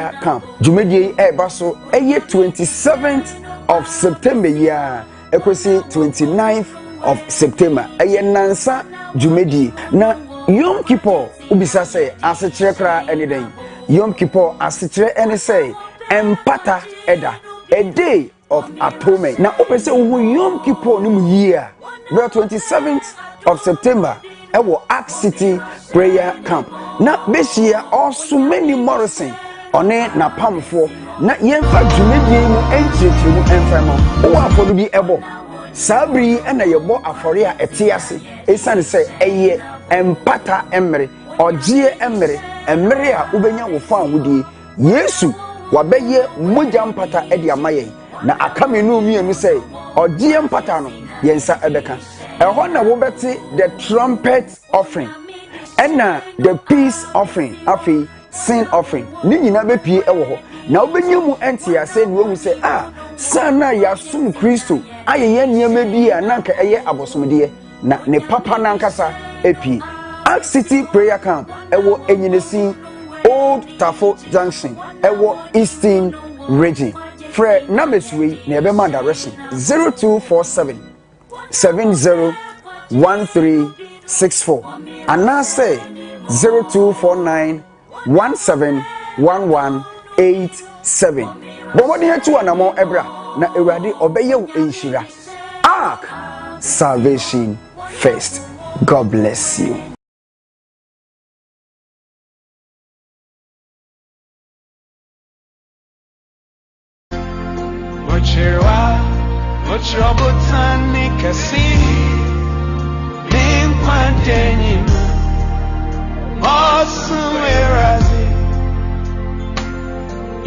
prayer camp. Jumedie baso 27th of September year. Ekwesi 29th of September. Nansa Jumedie. Na Yom Kippur ubisa say asetre kra anything. Yom Kippur asetre any say empata eda. A day of atonement. Na opese Yom Kippur ni mu year. The 27th of September. Ewo ARK City prayer camp. Na besia Osomani Morrison one na pamfo na yemfa dwumedie mu enchichi mu enfamo o afodo bi ebo sabri na yebo afore a etiase esane se eye empata emre ogie emre a ubenya wo fa wudie Yesu wabeye moja mpata ede amaye na akamenu mienu se ogie mpata no yensa ebeka ehon na wo beti the trumpet offering and the peace offering afi sin offering ni nyina be pie ewo ho na obenyemu enti ase ni wo say sana ya sum Kristo ayeye niam bi a nanka eye abosomde na ne papa nankasa epie ARK City prayer camp ewo enyinesi Old Tafo Junction ewo Eastern region frɛ numbers we na ebe ma direction 0247 701364 and now say 0249 171187. But what you to anamo ebra na ewade obeye wo enshira. ARK Salvation First. God bless you.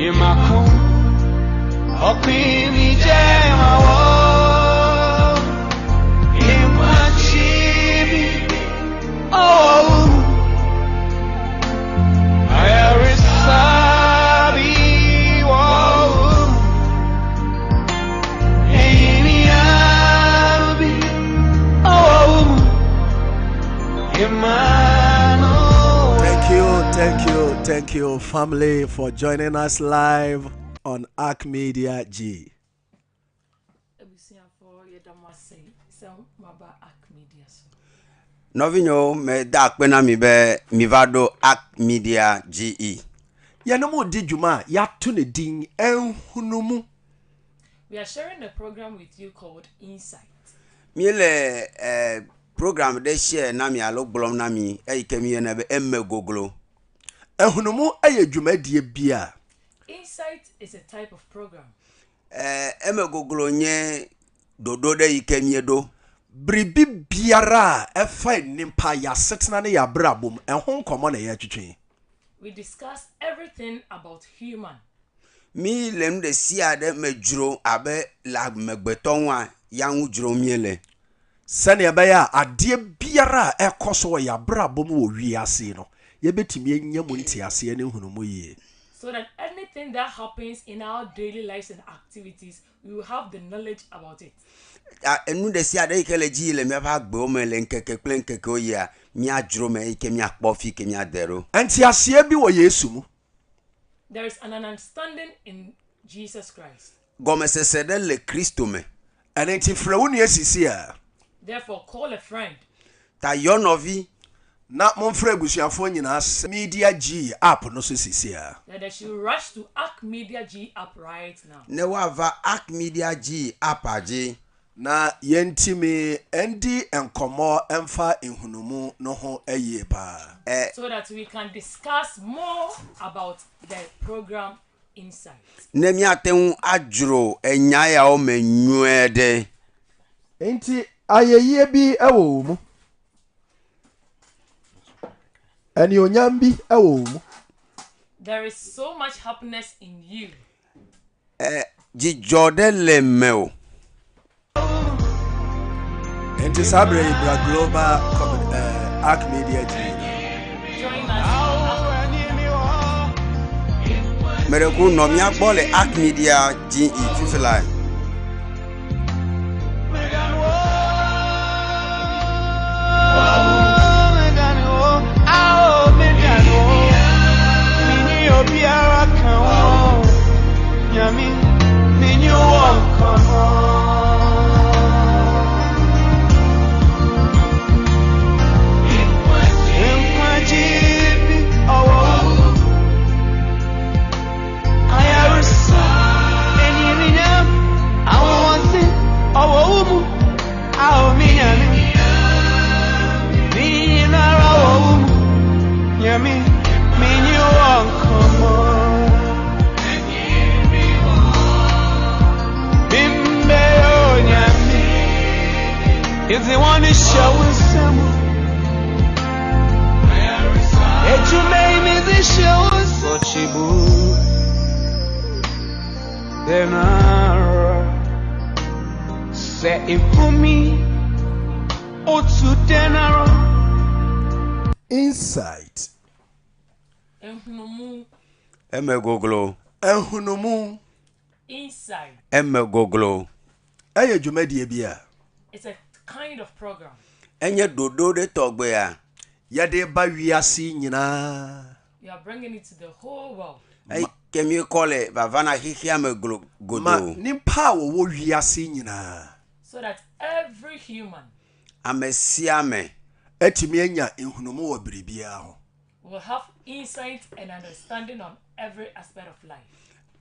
Imako Okwimi Jema wo Imachibi Oh Ayarisabi wo Eimiabi Oh Imano. Thank you, family, for joining us live on ARK Media GE. Novinyo me dak pena mi be mivado ARK Media GE. Yanomo di juma ya tune ding enhunumu. We are sharing a program with you called Insight. Miele program de share na mi alo blom na mi kemi na be emme goglo. Ehunumu aye dwumadie bia. Insight is a type of program. Emme goglo nye dodo de ikemi do. Bribi biara efa nimpa ya setna ne ya brabom enho nkomo na ya twetwe. We discuss everything about human. Mi lem de sia de medjuro abe la megbeton a yan ujuro miele. Sane ebaya ade biara ekoso ya brabom wo wiase no. So that anything that happens in our daily lives and activities, we will have the knowledge about it. Enu de sia de ikele ji le me ba gbe o me le nkeke plen keke oya mi adro me ike mi akpo fi ke mi adero. Anti asie bi wo Yesu mu. There is an understanding in Jesus Christ. Gome se de le Kristo me. Anti frewu ne asisi a. Therefore call a friend. Ta yonovi na monfra abusuafo nyina Media GE App no so sisia. That they should rush to ARK Media GE App right now. Ne wava ARK Media GE App aje na yentimi endi enkomo emfa enhunumu no ho eye pa. So that we can discuss more about the program Insight. Ne mi aten adjuro enya ya o menwede. Enti ayeye bi ewo mu. And your nyambi ewo. There is so much happiness in you. Ji Jordan le meo. Enti sabre ibra global ARK Media GE. Join us. Mereku no mi agbole ARK Media GE fifila. Biara kan denara. Say it for me. Otu denara. Insight. Enhunumu. Emegoglo. Enhunumu. Inside. Emegoglo. Eye dwumadie bia. It's a kind of program. Enye dodo de togbe ya. Yade ba wiase nyina. You are bringing it to the whole world. Ay kemi kole bavana hihia meglo godo. Ma nimpa wo wiase nyina. So that every human Amesiame. Etimi anya enhunumu wo biribia ho. will have insight and understanding on every aspect of life.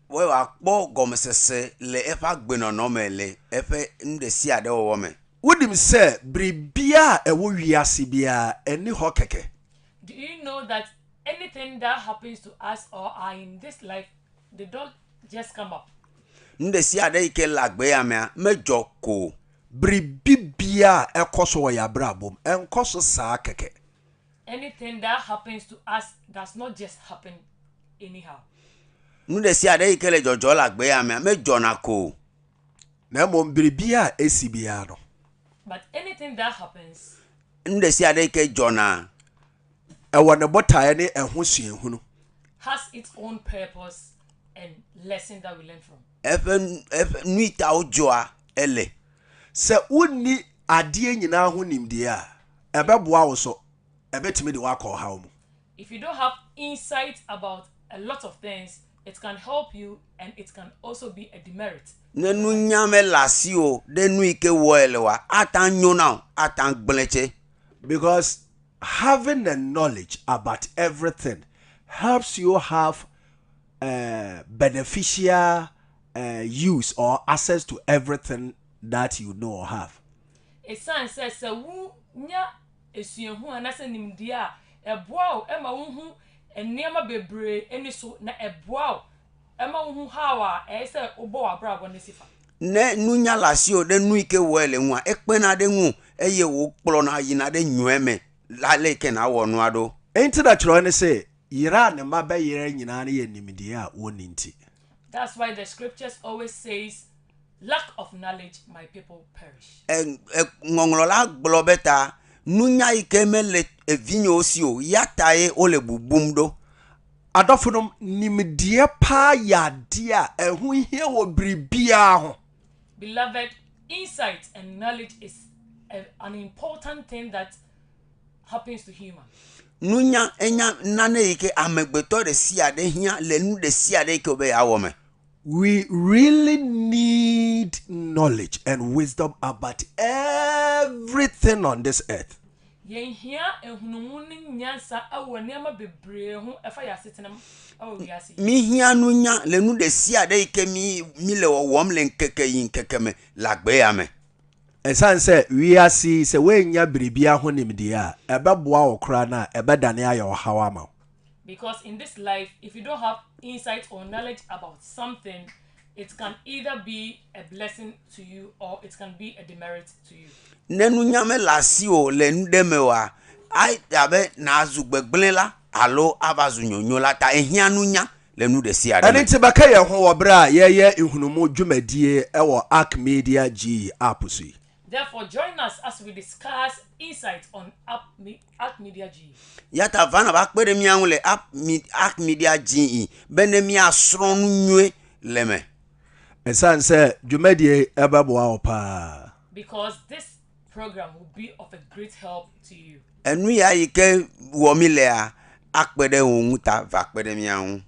We akpo gomsese le efa gbeno no mele efe ndesi ade wo me. Wodim se biribia ewo wiase bia eni ho keke. Do you know that anything that happens to us or are in this life, they don't just come up? Ndesi ade ike lagbe ya me mejo ko. Biribia ekoso wo ya brabom enkoso saa keke. Anything that happens to us does not just happen anyhow. Ndesi ade ike le jojo lagbe ya me mejo na ko. Na mom biribia esibia no. But anything that happens Ndesi ade ike jona. Ewo ne botae ne ehwo suahunu. has its own purpose and lesson that we learn from. Efe nuita ojoa ele. Se wonni ade nyina ho nimde a ebeboa wo so ebetimi de wakọ ha mu. If you don't have insight about a lot of things, it can help you and it can also be a demerit. Nenu nyame lasio de nu ike wo elewa atan nyona atan gbleche. Because having the knowledge about everything helps you have beneficial use or access to everything that you know or have. A son says, "Wu nya esuehu anase nimdia eboa ema wu and niema bebre eni so na eboa ema wu hawa say obo abra ne sifa." Ne nu nya lasio de nu ike wo ele nwa ekpe na de nwu eye wo kplo na yina de nweme la leke na wo no ado. Enti da chiro ne say yira ne mabe yira nyina ne ye nimde a woni nti. That's why the scriptures always says, "Lack of knowledge, my people perish." Ngonglola globeta nunya ike mele evinyo osio yatae ole bubumdo. Adofunum nimde pa ya dia ehu hie wo biribia ho. Beloved, insight and knowledge is an important thing that happens to humans. Nunya enya nane ike amegbeto de siade hia le nu de siade ike obe awome. We really need knowledge and wisdom about everything on this earth. Yen hia ehunumu ni nyansa awo niema bebre ho efa ya setenam awo wiase. Mi hia nunya le nu de siade ike mi le wom le nkeke yin kekeme lagbe ya me. Esan se wiase se wenya biribia ho nimde a ebeboa wo kra na ebedane aye wo hawa ma. Because in this life, if you don't have insight or knowledge about something, it can either be a blessing to you or it can be a demerit to you. Nenu nyame lasio le ndemewa ai abe na azugbegbenla alo abazu nyonyola ta ehia nunya le nu de siade. Ene tibaka ye ho wo bra ye ehunumu dwumadie ewo ARK Media GE App so. Therefore, join us as we discuss insight on ARK Media GE. Yata vana ba kpere mi anwule ARK Media GE benemi asron nwe leme. Esan se dwumadie ebeboa wo pa. Because this program will be of a great help to you. Enu ya yike wo mi le a akpede onwuta va kpere mi anwu.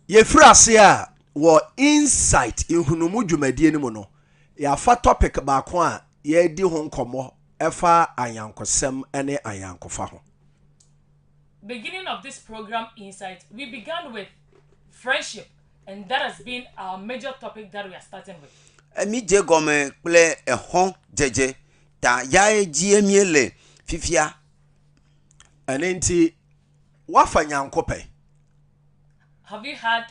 Ye frase a wo insight ehunumu dwumadie ni mu no. Ya fa topic ba ko a ye di ho nkomo efa ayankosem ene ayankofa ho. Beginning of this program insight, we began with friendship, and that has been our major topic that we are starting with. Emi je gome ple ehon jeje ta ya eji emiele fifia. Enenti wafa nyankope. Have you had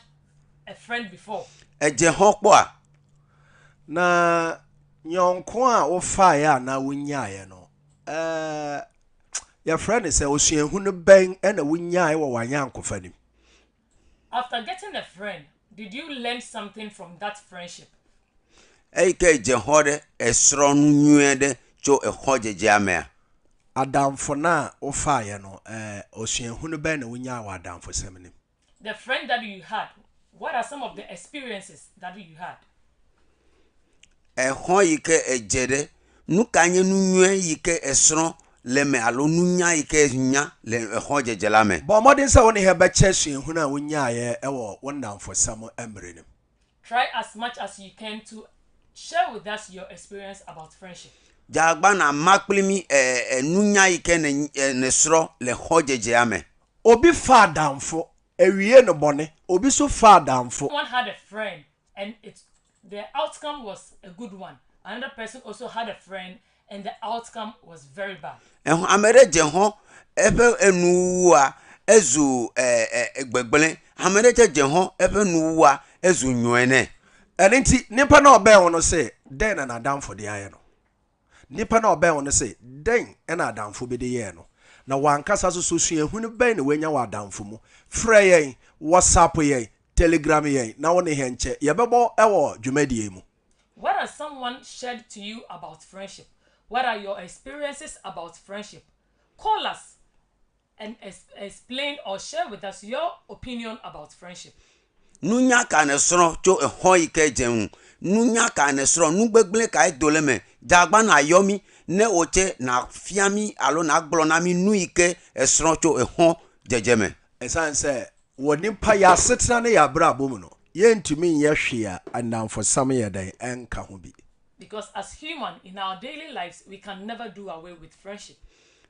a friend before? Eje hon kpo a. Na nyonko a wo fa ya na wonyae no. Your friend is osuahu no ben ena wonyae wo wanyankofa nim. After getting a friend, Did you learn something from that friendship? Eke je hode esro nwie de cho ehojeje ame. Adamfo na ofa ye no osuahunu be na wonya wa adamfo semnim. The friend that you had, what are some of the experiences that you had? Ehon yike ejede nu kanye nu nwie yike esro le me alo nu nya yike nya le ehojeje la me. Bo modern say woni he be che suahunu a wonya ye ewo wonamfo sam emrenim. Try as much as you can to share with us your experience about friendship. Jagba na makplimi nu nya yike ne sro le hojeje ame. Obi fa adamfo ewie no bone, obi so fa adamfo. One had a friend and the outcome was a good one. Another person also had a friend and the outcome was very bad. Amere je ho ebe enu a ezu egbegbele amere je ho ebe nu a ezu nyoene. Enti nipa na obe won no say den na adamfo de aye no. Nipa na obe won no say den na adamfo be de ye no. Na wankasa so suahunu ben na wenya wa adamfo mu. Frɛ yen, WhatsApp yen, Telegram yen, na woni he nche ye bebo ewo dwumadie mu. What has someone shared to you about friendship? What are your experiences about friendship? Call us and explain or share with us your opinion about friendship. Nunya ka ne sro cho ehon yike jenu. Nunya ka ne sro nu gbegbele ka idole me. Jagba na yomi ne oche na fiami alo na gbolo na mi nu yike esro cho ehon jejeme. Esan say wonipa ya setena ne ya bra bomu no. Ye ntumi ye hwe a anamfo sam ye dan enka ho bi. Because as human in our daily lives, we can never do away with friendship.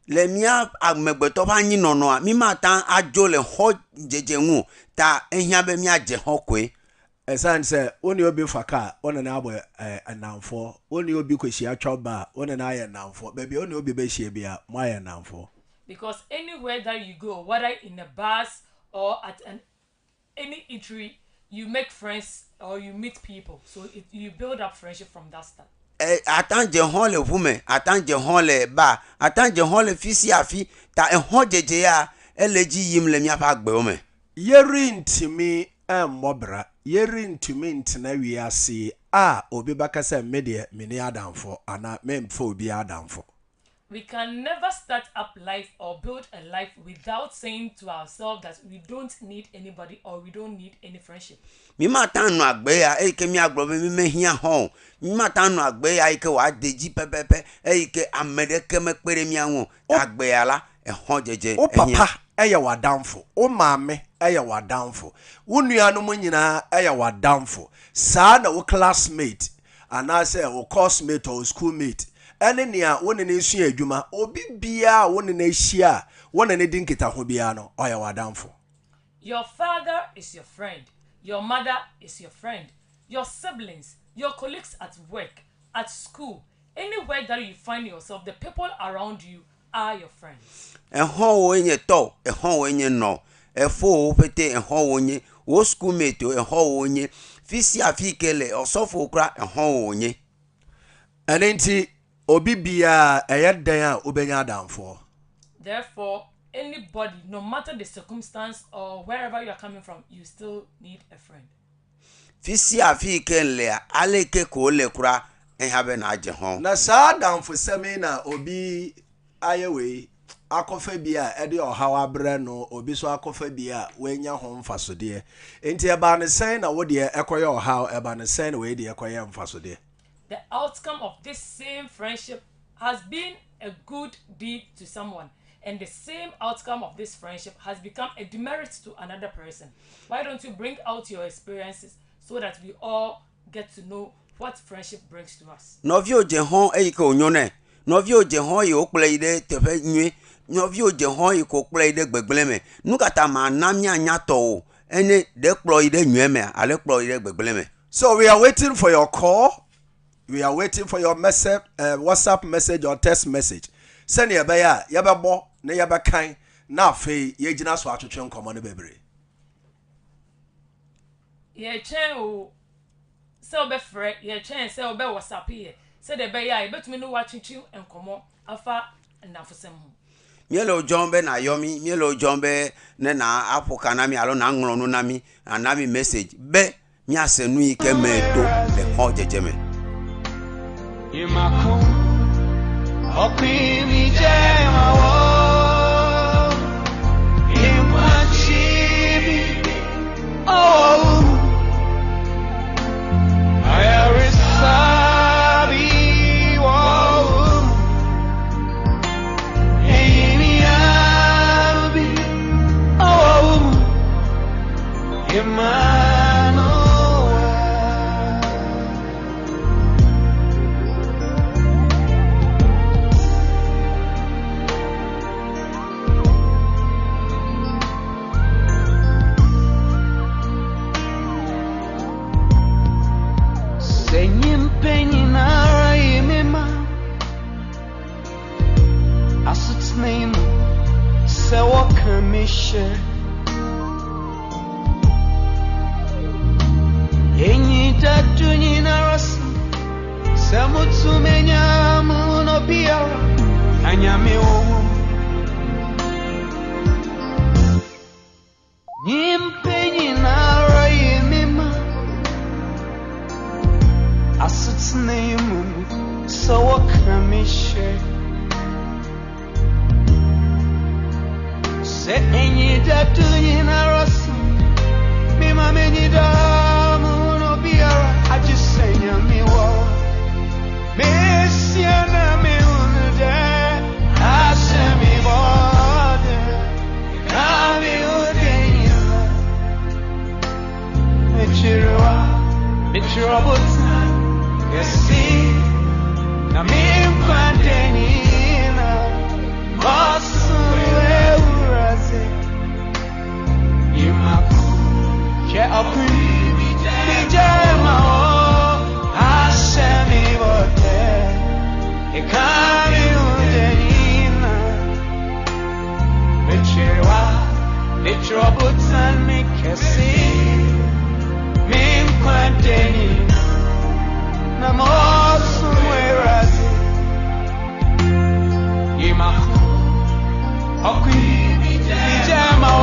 Le mia agmegbeto ba nyi nono a mi ma tan ajo le ho jejenwu ta ehia be mi aje ho kwe. Esan say oni obi faka oni na abo anamfo, oni obi kweshi atwoba oni na aye namfo, baby oni obi be hie bia mo aye namfo. Because anywhere that you go, whether in a bus or at any eatery, you make friends or you meet people. So you build up friendship from that start. Atanje hon le vume, atanje hon le ba, atanje hon le fisi afi, ta ehon jeje ya eleji yim le mi apa gbe o me. Yeri ntimi mobra, yeri ntimi ntena wiase a obi bakasa media mini adamfo ana memfo obi adamfo. We can never start up life or build a life without saying to ourselves that we don't need anybody or we don't need any friendship. Mi ma tan no agbe ya ke mi agbo mi mehia hon. Mi ma tan no agbe ya ke wa deji pepepe ke amedeke mekpere mi anwo agbe ya la ehon jeje. O papa eye wadamfo, o maame eye wadamfo. Wo nuanom nyina eye wadamfo. Saa na wo classmate ana say wo coursemate or schoolmate. Ene nia woni na esu adwuma obi bia woni na ehia woni na din kita ho bia no oya wadamfo. Your father is your friend, your mother is your friend, your siblings, your colleagues at work, at school, anywhere that you find yourself, the people around you are your friends. Ehon wo nye to, ehon wo nye no. Efo pete ehon wo nye, wo schoolmate ehon wo nye, fisi afikele osofo kra ehon wo nye. Enenti obi bia eyedan a obenya adamfo. Therefore, anybody, no matter the circumstance or wherever you are coming from, you still need a friend. Fisi afikele aleke ko le kra enhabe na aje hon. Na saa adamfo semi na obi ayewe akofa bia ede ohawa bre no obi so akofa bia wenya ho mfasode. Enti eba ne sen na wo de ekoye ohaw eba ne sen na we de ekoye mfasode. The outcome of this same friendship has been a good deed to someone, and the same outcome of this friendship has become a demerit to another person. Why don't you bring out your experiences so that we all get to know what friendship brings to us? Novio je hon ke onyone. Novio je hon yi okple ide tefe nwe. Novio je hon yi ko okple ide gbegbele me. Nu kata ma na mi anya to o. Ene de kplo ide nwe me ale kplo ide gbegbele me. So we are waiting for your call. We are waiting for your message, WhatsApp message or text message. Send ye baya, ye ba bo, ne ye ba kan, na fe ye jina so atwetwe nkomo ne bebre. Ye chen o se obe frɛ, ye chen se obe WhatsApp ye. Se de baya ye betumi no watwetwe nkomo afa nnafosem ho. mielo jombe na yomi mielo jombe ne na apoka na mi alo na ngronu na mi na mi message be mi asenu ike me to le ho jejeme Imako Opimi jema wo Impachibi Oh Ayarisabi wo Einiabi Oh Senyim peninara imema Asut name Sewa kamishe Enyi tatuni narasi Samutu menyamu no biara Anyame owo Nyimpenyi nara imema Asut name Sewa kamishe Se enyi tatuni narasi Mima menyi damu no biara Ajisenya miwa Mesiana me unde Asemi bode Kami udenya Mechirwa buta Yesi Na mimpandenina Masu uraze Imaku Ke api Bijema o Asemi bote Ekami udenina Mechirwa butan mikesi Mimpandenina Namosu werazi Imaku Api Bijema o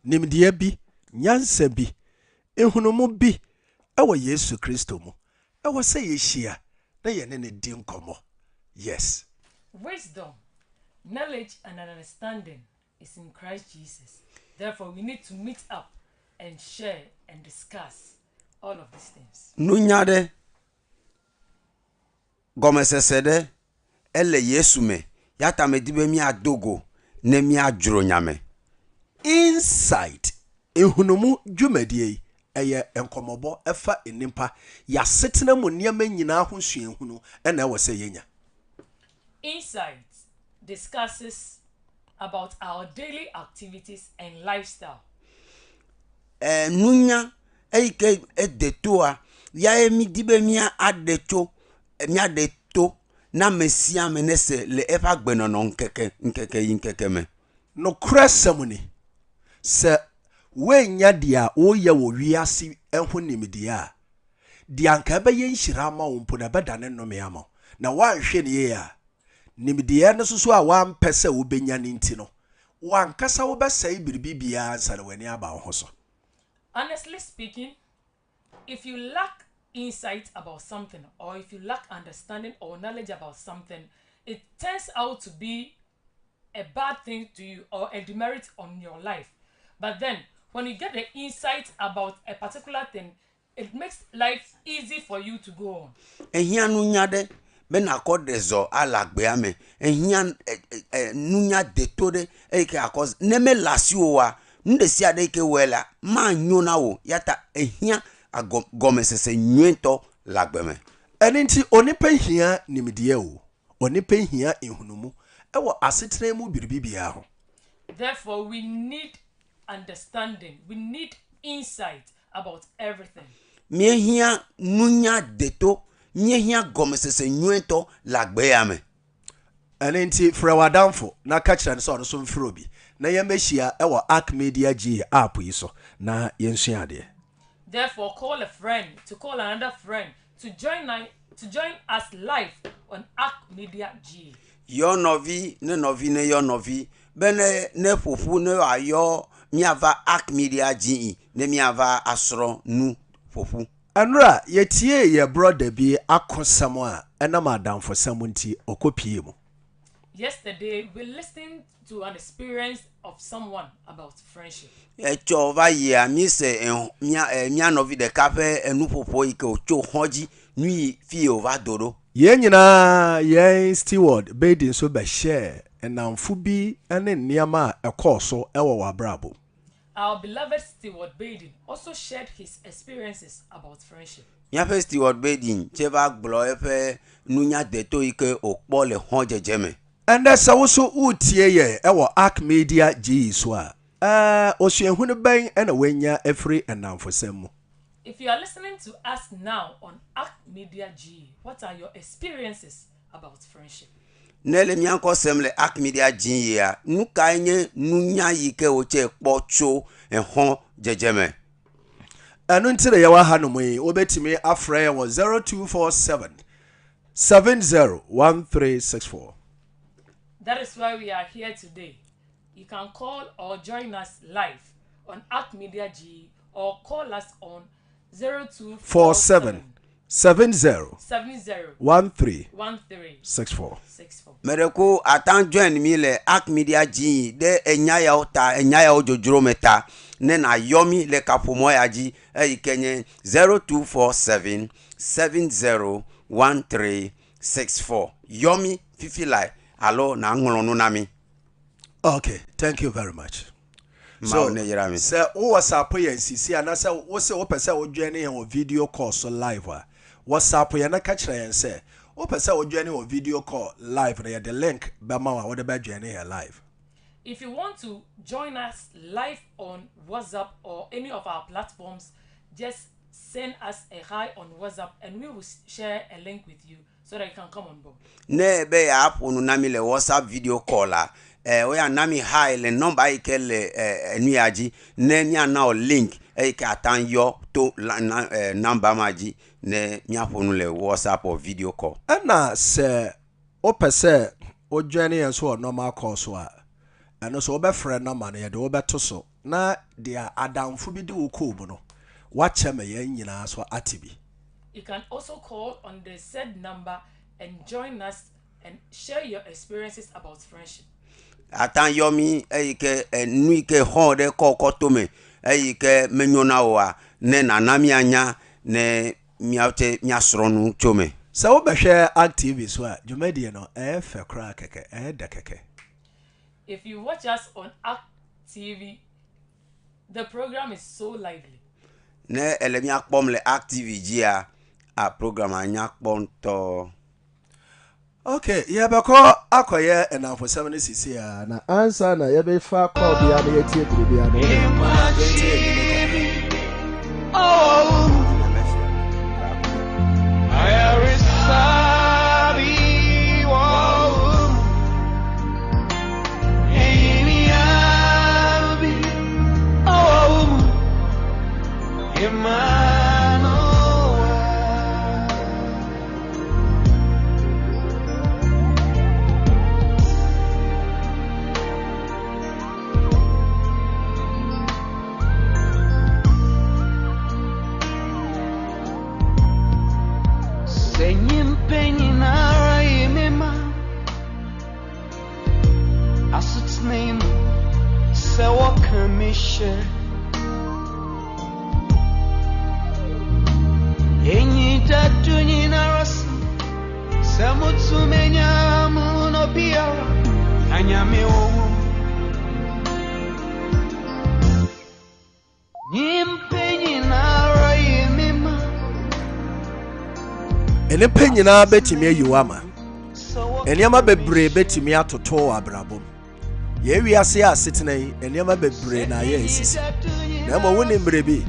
nimdeɛ bi nyansa bi ehunumu bi ɛwɔ Yesu Kristo mu ɛwɔ sɛ yɛhyia na yɛne ne di nkɔmmɔ. Yes, wisdom, knowledge and understanding is in Christ Jesus. Therefore we need to meet up and share and discuss all of these things. Nunyade gomesesede ele Yesu me yata me dibe mi adogo ne mi adworo nyame. Insight ehunumu dwumadie eye enkomobo efa enimpa ya setena mu niam nyina ho suahunu na ɛwɔ sɛ yenya. Insight discusses about our daily activities and lifestyle. Nunya eike edetoa ya mi dibe mi adeto mi adeto na mesia menese le efa gbenono nkeke me. No kresamuni se wenya dia woye wo wiase eho nimdia a dia nka be ye nhira ma wo mpo na beda ne nnome ama na wanhwe ne ye a nimdeɛ no so a wampɛ sɛ wobɛnya ne nti no wankasa wobɛsɛe biribi biara nsa na w'ani aba wo ho so. Honestly speaking, if you lack insight about something, or if you lack understanding or knowledge about something, it turns out to be a bad thing to you or a demerit on your life. But then, when you get the insight about a particular thing, it makes life easy for you to go on. Ehia nunya de ben akodezo alagbe ame. Ehia nunya de tode eke akos neme lasiwa nde sia de ke wela ma nyona wo yata ehia agomesese nwento lagbe me. Ɛno nti onipa hia nimdeɛ o. Onipa hia ehunumu ɛwɔ asetena mu biribi biara ho. Therefore, we need understanding. We need insight about everything. Miehia nunya deto, miehia gomesese nwento lagbe ame. Ɛno nti frɛ w'adamfo na ka kyerɛ no sɛ ɔno so mfrɛ obi na yɛmmɛhyia ɛwɔ ARK Media GE App yi so na yɛnsua adeɛ. Therefore, call a friend to call another friend to join us live on ARK Media GE. Yo novi ne yo novi bene ne fofu ne ayo miava ARK Media GE ne miava asro nu fofu. Anra yetie ye brother bi akosam a enam adamfo sam nti okopie mu. Yesterday we listened to an experience of someone about friendship. Chova ye mi se mia novi de kafe enu fofu ike ocho hoji nui fi ovadoro. Ye nyina ye steward bedin so be share enamfo bi ene nneama a ekoso ewo wabrabo. Our beloved Steward Baden also shared his experiences about friendship. Mia Steward Baden cheva glo efe nunya deto ike okpo le hon jejeme. And that's also utie ye ewo ARK Media GE so a osuahunu ben ena wenya efri enamfo sam. If you are listening to us now on ARK Media GE, what are your experiences about friendship? Nele mianko semle ARK Media GE ya nuka enye nunya yike oche kpocho ehon jejeme. Anu ntire ya wa hanom yi obetimi afra ya wo 0247 701364. That is why we are here today. You can call or join us live on ARK Media GE or call us on 0247 70 13 13 64. Mereko atan join mi le ARK Media GE de enya ya ojojoro meta ne na yomi le kapomo ya ji ikenye 0247 701364 yomi fifi lai alo na ngolonu na mi. Okay, thank you very much. So ne yirami se wo WhatsApp yen sisi ana se wo se wo pese wo dwane yen wo video call so live a WhatsApp yen na ka kire yen se wo pese wo dwane wo video call live na the link be ma wo de be dwane yen live. If you want to join us live on WhatsApp or any of our platforms, just send us a hi on WhatsApp and we will share a link with you so that you can come on board. Ne be ya app unu nami le WhatsApp video call la we ya nami hi le number ike le enuyaji ne nya na o link ike atan yo to number maji ne nya phone le WhatsApp or video call. Ana se o pese o dwane yen so normal call so a eno so be friend number na ye de obeto so na dia adamfo bi de wo call mu no wache me yen nyina so atibi. You can also call on the said number and join us and share your experiences about friendship. Atan yomi ike nu ike hon de kokoto me ike menyona wa ne nanami anya ne miaute miasronu chome. So wo behwe active so a jumedie no fe kra keke da keke. If you watch us on ARK TV, the program is so lively. Ne elemi akpom le ARK TV gia a program anya akpom to. Okay, yeah, beko akoye enafo 76 ya na answer na ye be fa call bia na yetie bia na. Oh, kamishe enyi tatu nyina rasi samutsu menya muno bia anyame wo nimpenyi na rai mima ene penyina betimi ayiwama eniama bebre betimi atoto abrabom ye wiase asetena yi eniama bebre na ye esisi na mo woni mrebi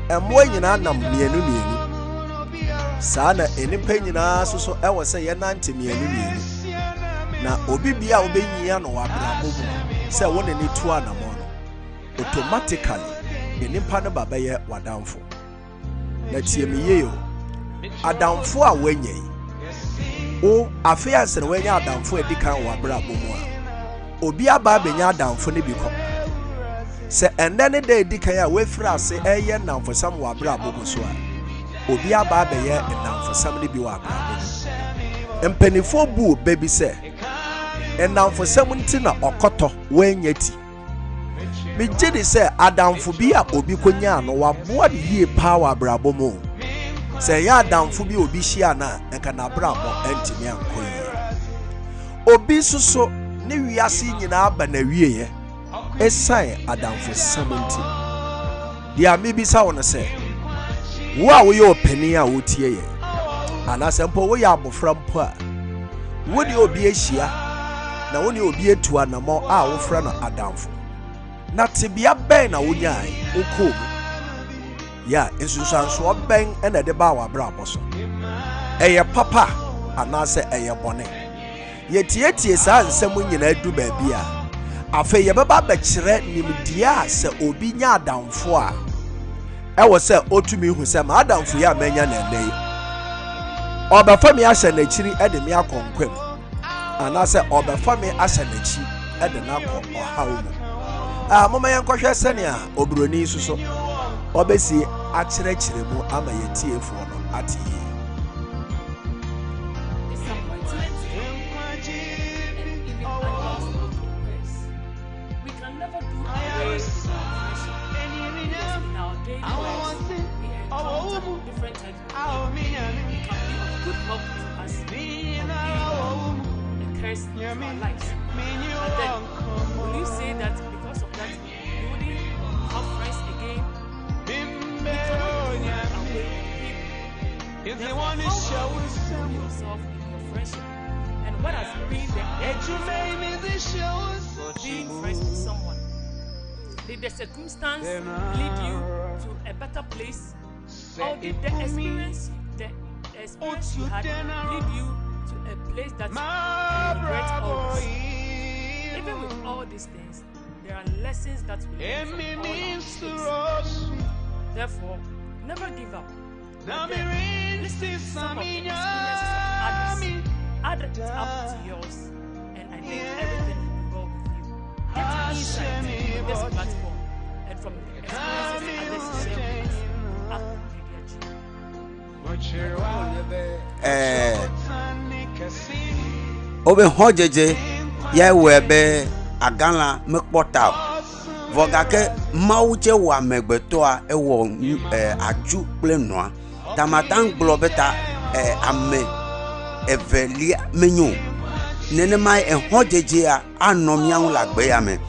emo nyina nam mienu sana ene penyina soso ewo se ye nante mienu na obi bia obenyia no abrabom se woni ni to anamo no automatically enipa no baba ye wadamfo na tie miye yo adamfo a wanyei o afiance no wanya adamfo edikan wa brabom a obi aba benya adamfo ne biko se ende ne de edikan a wefira ase eye namfosam wa brabom so a obi aba beye namfosam ne bi wa brabom empanifo bu baby se namfosam nti na okoto wanyati me jedi se adamfo bi a obi konya no wa boa de yie power brabom se ya adamfo bi obi hia na enka na brabo antimi ankoyi obi suso ne wiase nyina aba na wieye esan adamfo samonti dia me bi sa wona se wo a wo ye opani a wo tie ye ana sempo wo ya abofra mpo a wo de obi ahia na wo ne obi etu anamo a wo fra no adamfo na tibia ben na wo nyaai okom ya ensusanso ben ena de ba wa bra boso eye papa anase eye bone ye tietie sa nsem nyina adu ba bia afa ye baba ba kire nimdia se obi nya adamfo a ewo se otumi hu se ma adamfo ya manya na nei obafa mi ahye na chiri ede mi akonkwem anase obafa mi ahye na chi ede na akọ ohawo mama yankwohwe sene a obroni suso obesi akyerɛkyerɛ mu ama yɛtiefo no ate yi Will you say that because of that you wouldn't have friends again? If they want to show yourself in your friendship, and what has been the edge of being friends with someone? Did the circumstance lead you to a better place, or did the experience you had lead you to a place that you regret always? Even with all these things, there are lessons that we learn from all our mistakes. Therefore, never give up. Listen to some of the experiences of others. Add it up to yours, and I think everything will go with you. Get insight on this platform and from the experiences others share with us. ARK Media GE. Obe hojeje ya webe agala mekpota vogake mauche wa megbetoa ewo aju plenoa tamatan globeta ame evelia menyo nene mai hojeje a anomia lagbe ya me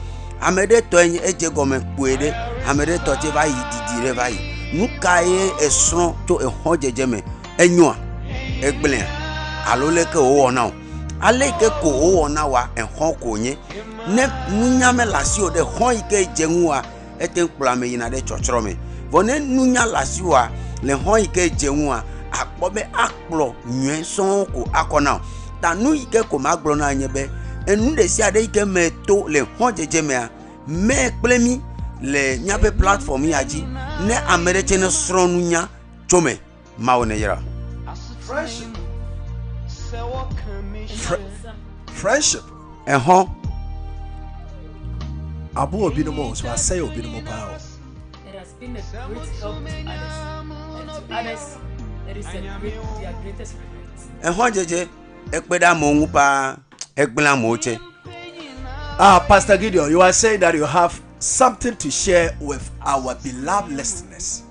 amede to eje gome puede amede to je vai didire vai nukaye esron to hojeje me enyo egblen aloleke o na aleke ko o na wa ehon konye ne nunyame lasio de hon ike jenwa eten kplame yina de chochoro me vone nunya lasio a le hon ike jenwa akpobe akplo nwen son ko akona ta nu ike ko maglo na anyebe enu de si ade ike meto le hon jejeme a me kplemi le nyabe platform yaji ne amereche ne sro nunya chome maone yera friendship abu obi no mo so asay obi no mo pa it has been a great help to others, and to others it is their greatest regret. Jeje ekpeda mo nwu pa egbela mo che. Pastor Gideon, you are saying that you have something to share with our beloved listeners.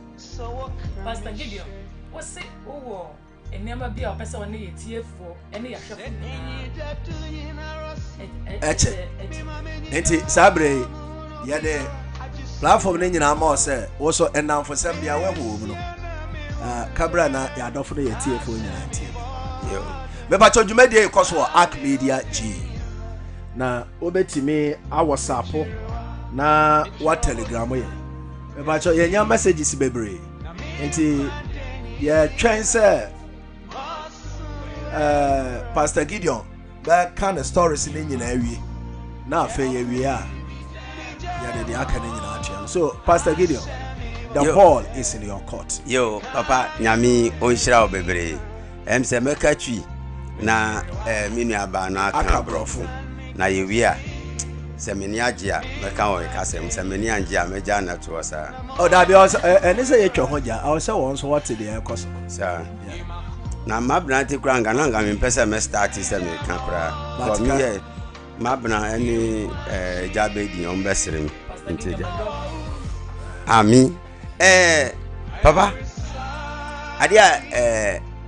Pastor Gideon, what's it? Oh, and never be a person on the TF for any action. Enti sabre ya de platform ni nyina ma say wo so enam for sem bia we ho no kabra na ya dofo no ye tie fo nyina tie yo me ba chodwuma de e koso ARK Media GE na obetimi a WhatsApp na wa Telegram ye me ba cho ye nya messages bebre enti ye twen say Pastor Gideon that kind of stories in nyina awie na afa ye wie a ya de aka na nyina atua. So Pastor Gideon, the ball is in your court. Yo papa nyami onhira obebre em se meka twi na minu aba na aka brofo na ye wie a se meni age a meka wo ka se meni age a meja na to sa Oh that be also and say ye twa hoja I say won so what the ekoso sir na mabna ti kura nga me pese me start se me ka kura for me mabna any jabedi on besere nteja ami papa adia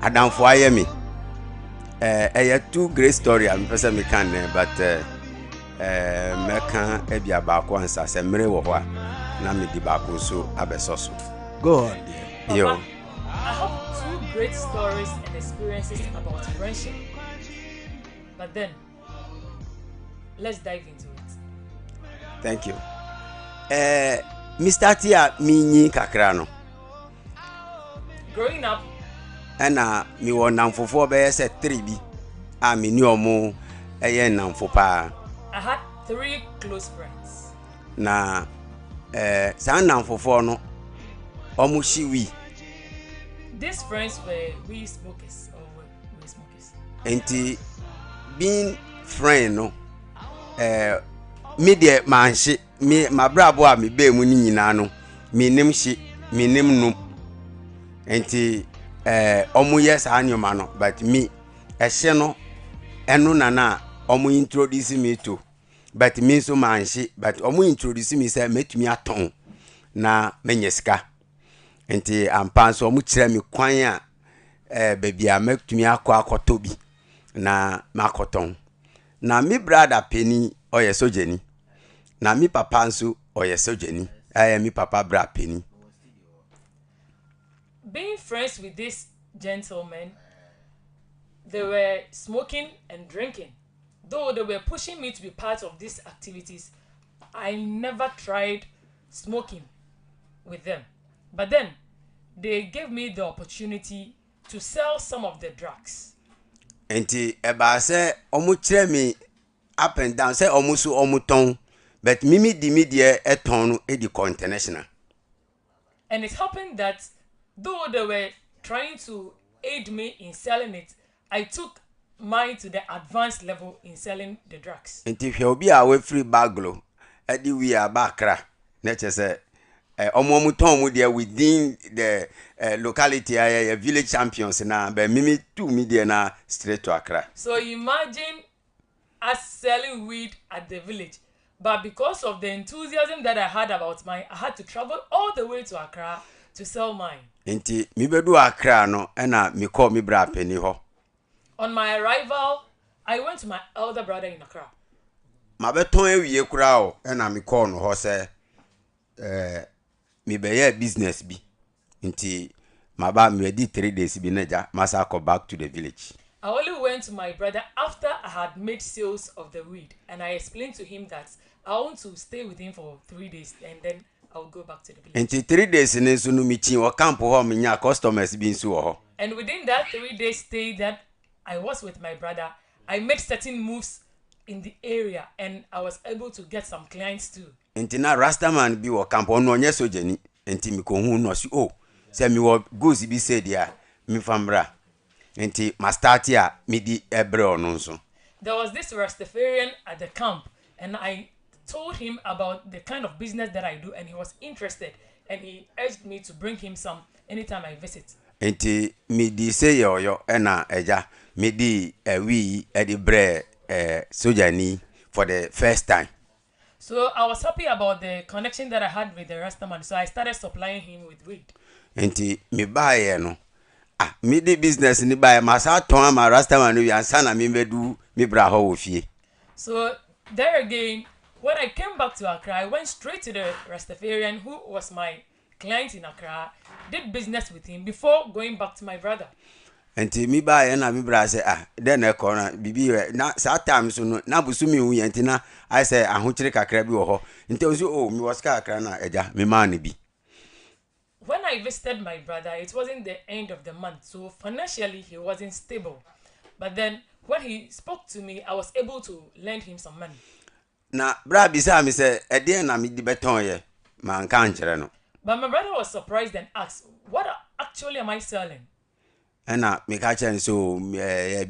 adamfo ayemi two great story am pese me kan but me kan ebia ba ko ansa se mere wo ho a na me di ba ko so abeso so go on dear. Yo I have two great stories and experiences about friendship. But then, let's dive into it. thank you Mr. Tia minyi kakra no Growing up, ana mi won namfofo be se 3 bi a mi ni omo eye namfo pa I had 3 close friends. na sa namfofo no omo shiwi These friends were weed smokers or were smokers. enti being friend no me de manhye me mabrabo a me be mu ni nyina no me nim hye me nim no enti omo yes anyoma no but me ehye no eno nana omo introduce me to but me so manhye but omo introduce me say metumi aton na menyesika enti ampa so omo kire me kwan a baby a metumi akoto bi na makoton na mi brother Penny oye sojeni na mi papa nso oye sojeni mi papa bra Penny. Being friends with these gentlemen, they were smoking and drinking. Though they were pushing me to be part of these activities, I never tried smoking with them. But then, they gave me the opportunity to sell some of the drugs. Enti eba se omu kire me up and down say omu so omu ton but mimi di media eton no e di international. And it happened that though they were trying to aid me in selling it, I took mine to the advanced level in selling the drugs. Enti hwe obi a we free baglo e di wi abakra na che se omu ton mu there within the locality village champions na but mimi two media na straight to Accra. So imagine us selling weed at the village, but because of the enthusiasm that I had about mine, I had to travel all the way to Accra to sell mine. Enti mi bedu Accra no na mi call mi bra Penny ho. On my arrival, I went to my elder brother in Accra. Ma beton ewie kura o na mi call no ho say mi be business bi. Nti maba me di 3 days bi naja masa go back to the village. I only went to my brother after I had made sales of the weed, and I explained to him that I want to stay with him for 3 days and then I'll go back to the village. Nti 3 days ni so no mi chin o camp ho me nya customers bi nso ho. And within that 3 days stay that I was with my brother, I made certain moves in the area and I was able to get some clients too. Nti na Rastaman bi wo camp ono onye sojani nti mi ko hu no si o se mi wo goes bi say dia mi famra nti ma start ya mi di ebre ono nso. There was this Rastafarian at the camp and I told him about the kind of business that I do and he was interested and he urged me to bring him some anytime I visit. Nti mi di say yo na eja mi di wi e di bre sojani for the first time. So I was happy about the connection that I had with the Rastaman, so I started supplying him with weed. Enti me buy no. Ah, me di business ni buy masa ton ama Rastaman no yansa na me bedu me bra ho wo fie. So there again, when I came back to Accra, I went straight to the Rastafarian who was my client in Accra, did business with him before going back to my brother. Enti mi buy na me bra say then e corner bibi na sa time so no na busu mi hu yenti na I say ahokyere kakra bi wo ho. Enti o so me was kakra na eja me man bi. When I visited my brother, it wasn't the end of the month, so financially he wasn't stable. But then when he spoke to me, I was able to lend him some money. Na bra bisa mi say e na mi di beton ye man kan kire no. But my brother was surprised and asked, "What actually am I selling?" Ena me ka chen so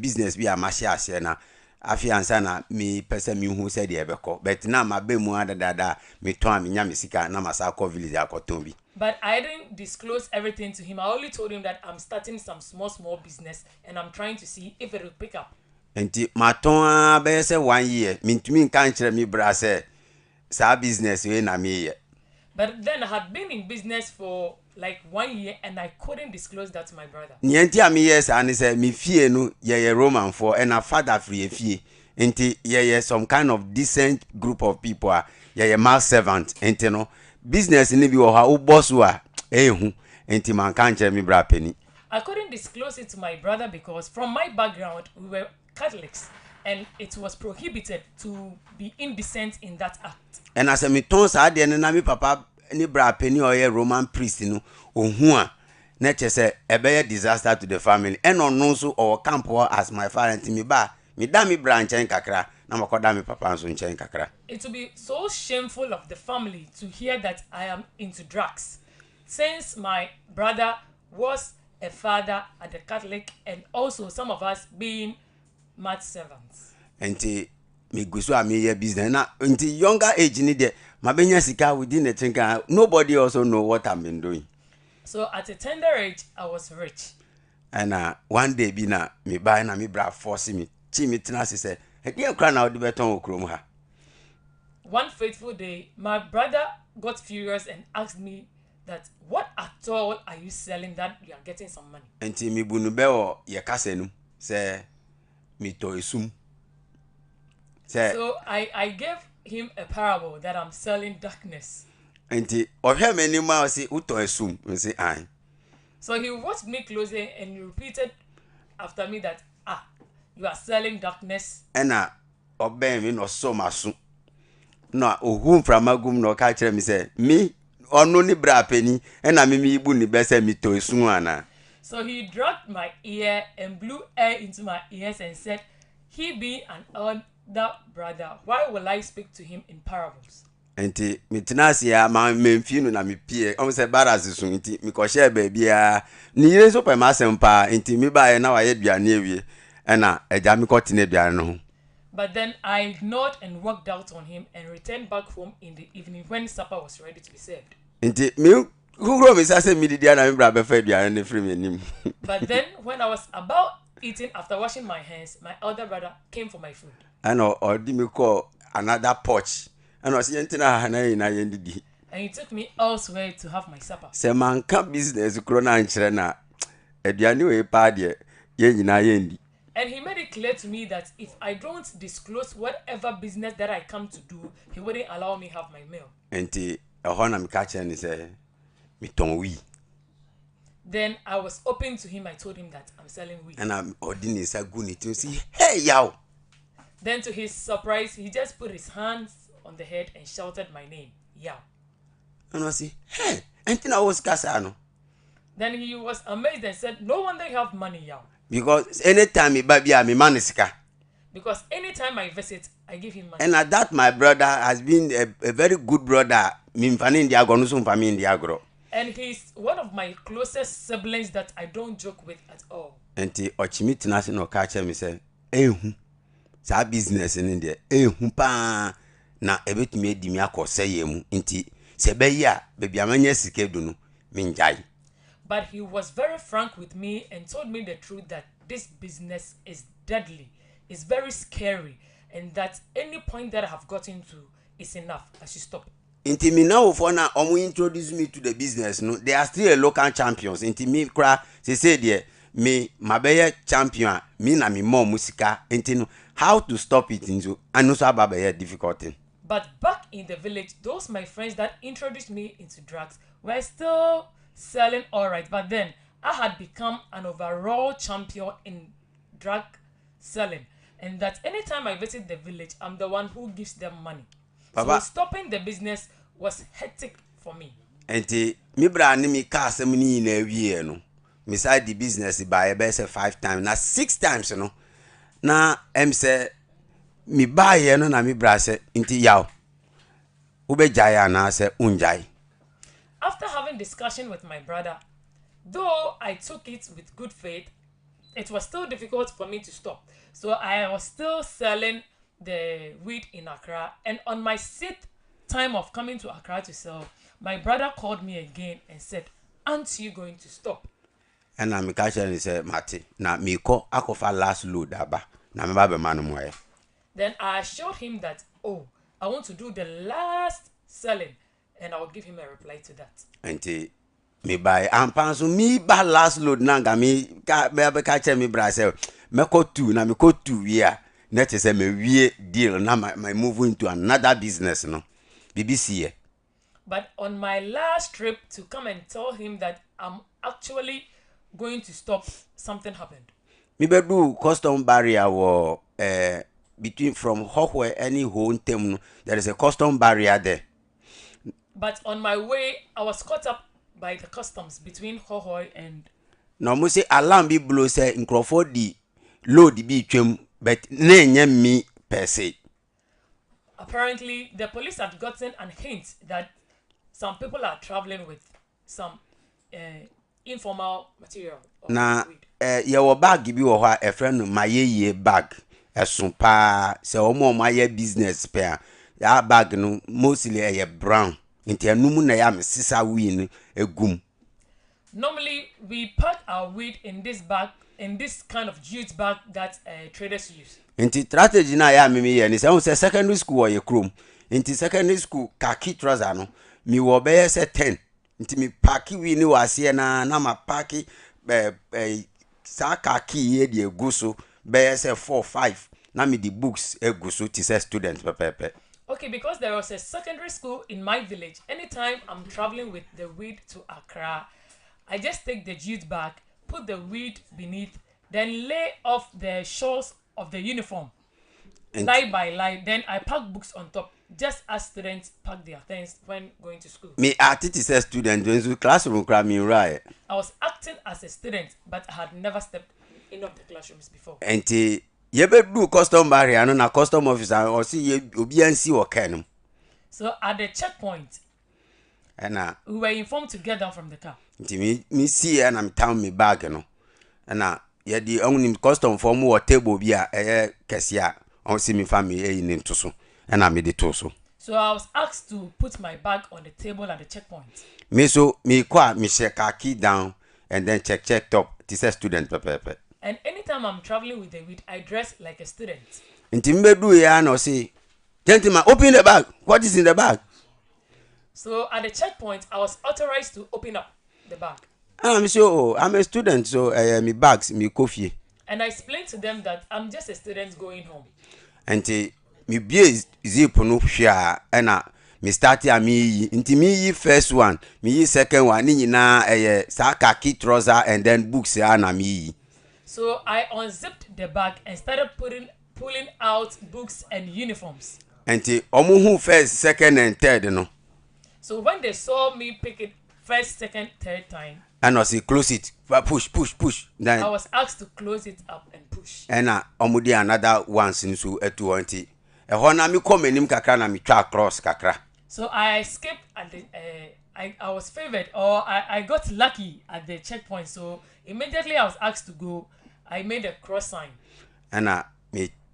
business bi amashi ase na afi ansa na me pese mi hu se de ebeko but na ma be mu adada me ton me nya me sika na masa ko village akoton bi. But I didn't disclose everything to him. I only told him that I'm starting some small business and I'm trying to see if it will pick up. Enti ma ton be se 1 year me ntumi kan kire mi bra se sa business we na me ye. But then I had been in business for like 1 year and I couldn't disclose that to my brother. Nienti am yes and say me fie no ye Roman for and a father free fie. Enti ye some kind of decent group of people ye mal servant enti no business ni bi wo ha wo boss wa ehu enti man kan kire mi bra pani. I couldn't disclose it to my brother because from my background we were Catholics and it was prohibited to be indecent in that act. And as me ton sa de na mi papa ni bra pani o ye Roman priest no ohu a na che say e be disaster to the family and on no so or camp as my father me ba me da mi bra nchen kakra na makoda mi papa nso nchen kakra. It would be so shameful of the family to hear that I am into drugs since my brother was a father at the Catholic and also some of us being mad servants. Enti me gusu a me ye business na enti younger age ni de mabenya sika within the think nobody also know what I'm been doing. So at a tender age I was rich. And one day bi na me buy na me bra force me chi me tina say e dey kra na odi beton okrom ha. One fateful day my brother got furious and asked me that what at all are you selling that you are getting some money? Enti me bunu be o ye kasenu say me to esum. So I gave him a parable that I'm selling darkness. Enti ohwe me ni ma o say uto esum me say ai. So he watched me closely and he repeated after me that you are selling darkness. Ena oben me no so maso. No ohum from magum no ka kire me say me onu ni bra pani ena me ibu ni be say me to esum ana. So he dragged my ear and blew air into my ears and said, "He be an older brother. Why will I speak to him in parables?" Enti me tenase ya ma memfi no na me pie o se baras so enti me ko share ba bia ni yire so pa ma sempa enti me ba ye na wa ye duane awie na eja me ko tene duane no. But then I ignored and walked out on him and returned back home in the evening when supper was ready to be served. Enti me who me say me did na me bra be fa duane ne free me nim. But then when I was about eating after washing my hands, my elder brother came for my food. And or di me call another porch. And was yentina na yendidi. And he took me elsewhere to have my supper. Se man ka business kro na nkyere na aduane we pa de ye nyina yendi. And he made it clear to me that if I don't disclose whatever business that I come to do, he wouldn't allow me have my meal. Enti ehona me ka kire ni say me ton wi. Then I was open to him. I told him that I'm selling weed. And I'm ordinary sa guni to see hey yaw. Then to his surprise, he just put his hands on the head and shouted my name, Yao. And I say, hey, entina was kasano. Then he was amazed and said, "No wonder you have money, Yao." Because anytime me babia me manisika. Because anytime I visit, I give him money. And at that my brother has been a very good brother. Me mfani ndi agro nso mfami ndi agro. And he's one of my closest siblings that I don't joke with at all. Enti ochimi tinase no ka che me say, "Ehu. Sa business ni de ehu pa na ebetumi edi mi akose yemu nti se be ya bebi amanya sike du no me njai." But he was very frank with me and told me the truth that this business is deadly, it's very scary, and that any point that I have gotten to, is enough. I should stop. Inti me now for na omo introduce me to the business no. They are still a local champions. Inti me kra say there me mabeye champion me na me more musika. Inti no how to stop it into and also ababeye difficult thing. But back in the village, those my friends that introduced me into drugs were still selling alright. But then I had become an overall champion in drug selling, and that anytime I visit the village, I'm the one who gives them money. Baba, so stopping the business was hectic for me. Enti mi bra ni mi ka asem ni na wie no. Me side the business by be say 5 times na 6 times no. Na say mi buy ye no na mi bra say inti yaw. Ube jaya na say unjai. After having discussion with my brother, though I took it with good faith, it was still difficult for me to stop. So I was still selling the weed in Accra, and on my 6th time of coming to Accra to sell, my brother called me again and said, "Aren't you going to stop?" And I catch and say, Mati, na mi ko akofa last load aba. Na me ba be manu mo. Then I assured him that, oh, I want to do the last selling, and I will give him a reply to that. Enti me buy ampanso mi ba last load na ga mi ka be catch me bra say me ko 2 na me ko 2 ya. Net say me wie deal na my move into another business no. BBC. But on my last trip to come and tell him that I'm actually going to stop, something happened. Me be do custom barrier wo between from Hohwe any home tem there is a custom barrier there. But on my way, I was caught up by the customs between Hohoi and. No mo say alarm be blow say nkrofo di load be twem but na nya me per se. Apparently, the police had gotten a hint that some people are traveling with some informal material. Na ye wo bag bi wo ha e friend no mayeye bag esun pa se omo maye business pa ya bag no mostly e brown nti anum na ya me sisa wi no egum. Normally, we pack our weed in this bag, in this kind of jute bag that traders use. Nti strategy na ya me ye ni say secondary school or ye chrome. Nti secondary school khaki trouser no mi wo be say 10. Nti mi pack wi ni wase na ma pack sa khaki ye de egu so be say 4 5 na me the books egu so ti say student pepepe. Okay, because there was a secondary school in my village. Anytime I'm traveling with the weed to Accra, I just take the jute bag, put the weed beneath, then lay off the shawls of the uniform, line by line. Then I pack books on top, just as students pack their things when going to school. Me artist say student when you classroom cry me right. I was acting as a student, but I had never stepped in of the classrooms before. Enti ye be do custom barrier no na custom officer or see ye obi ansi wo kan. So at the checkpoint, we were informed to get down from the car. Nti me see and I'm town me bag no. Na ye di only custom form wo table bi a kese a on see me family e nim to so. And I made it also. So I was asked to put my bag on the table at the checkpoint. Me so me kwa me shake key down and then check top. This is student pepe. And anytime I'm traveling with the weed, I dress like a student. Nti me do ya no say, gentlemen, open the bag. What is in the bag? So at the checkpoint, I was authorized to open up the bag. And I'm so I'm a student, so me bags, me coffee. And I explained to them that I'm just a student going home. Nti me bie zip no hwea na me start a me nti me yi first one me yi second one ni nyina sa khaki trouser and then books na me yi. So I unzipped the bag and started pulling out books and uniforms. Nti omo hu first second and third no. So when they saw me pick it first, second, third time, and I say close it, push. Then I was asked to close it up and push. And omo di another one since so etu na me come enim kakra na me twa cross kakra. So I escaped at the I was favored, or I got lucky at the checkpoint. So immediately I was asked to go. I made a cross sign. And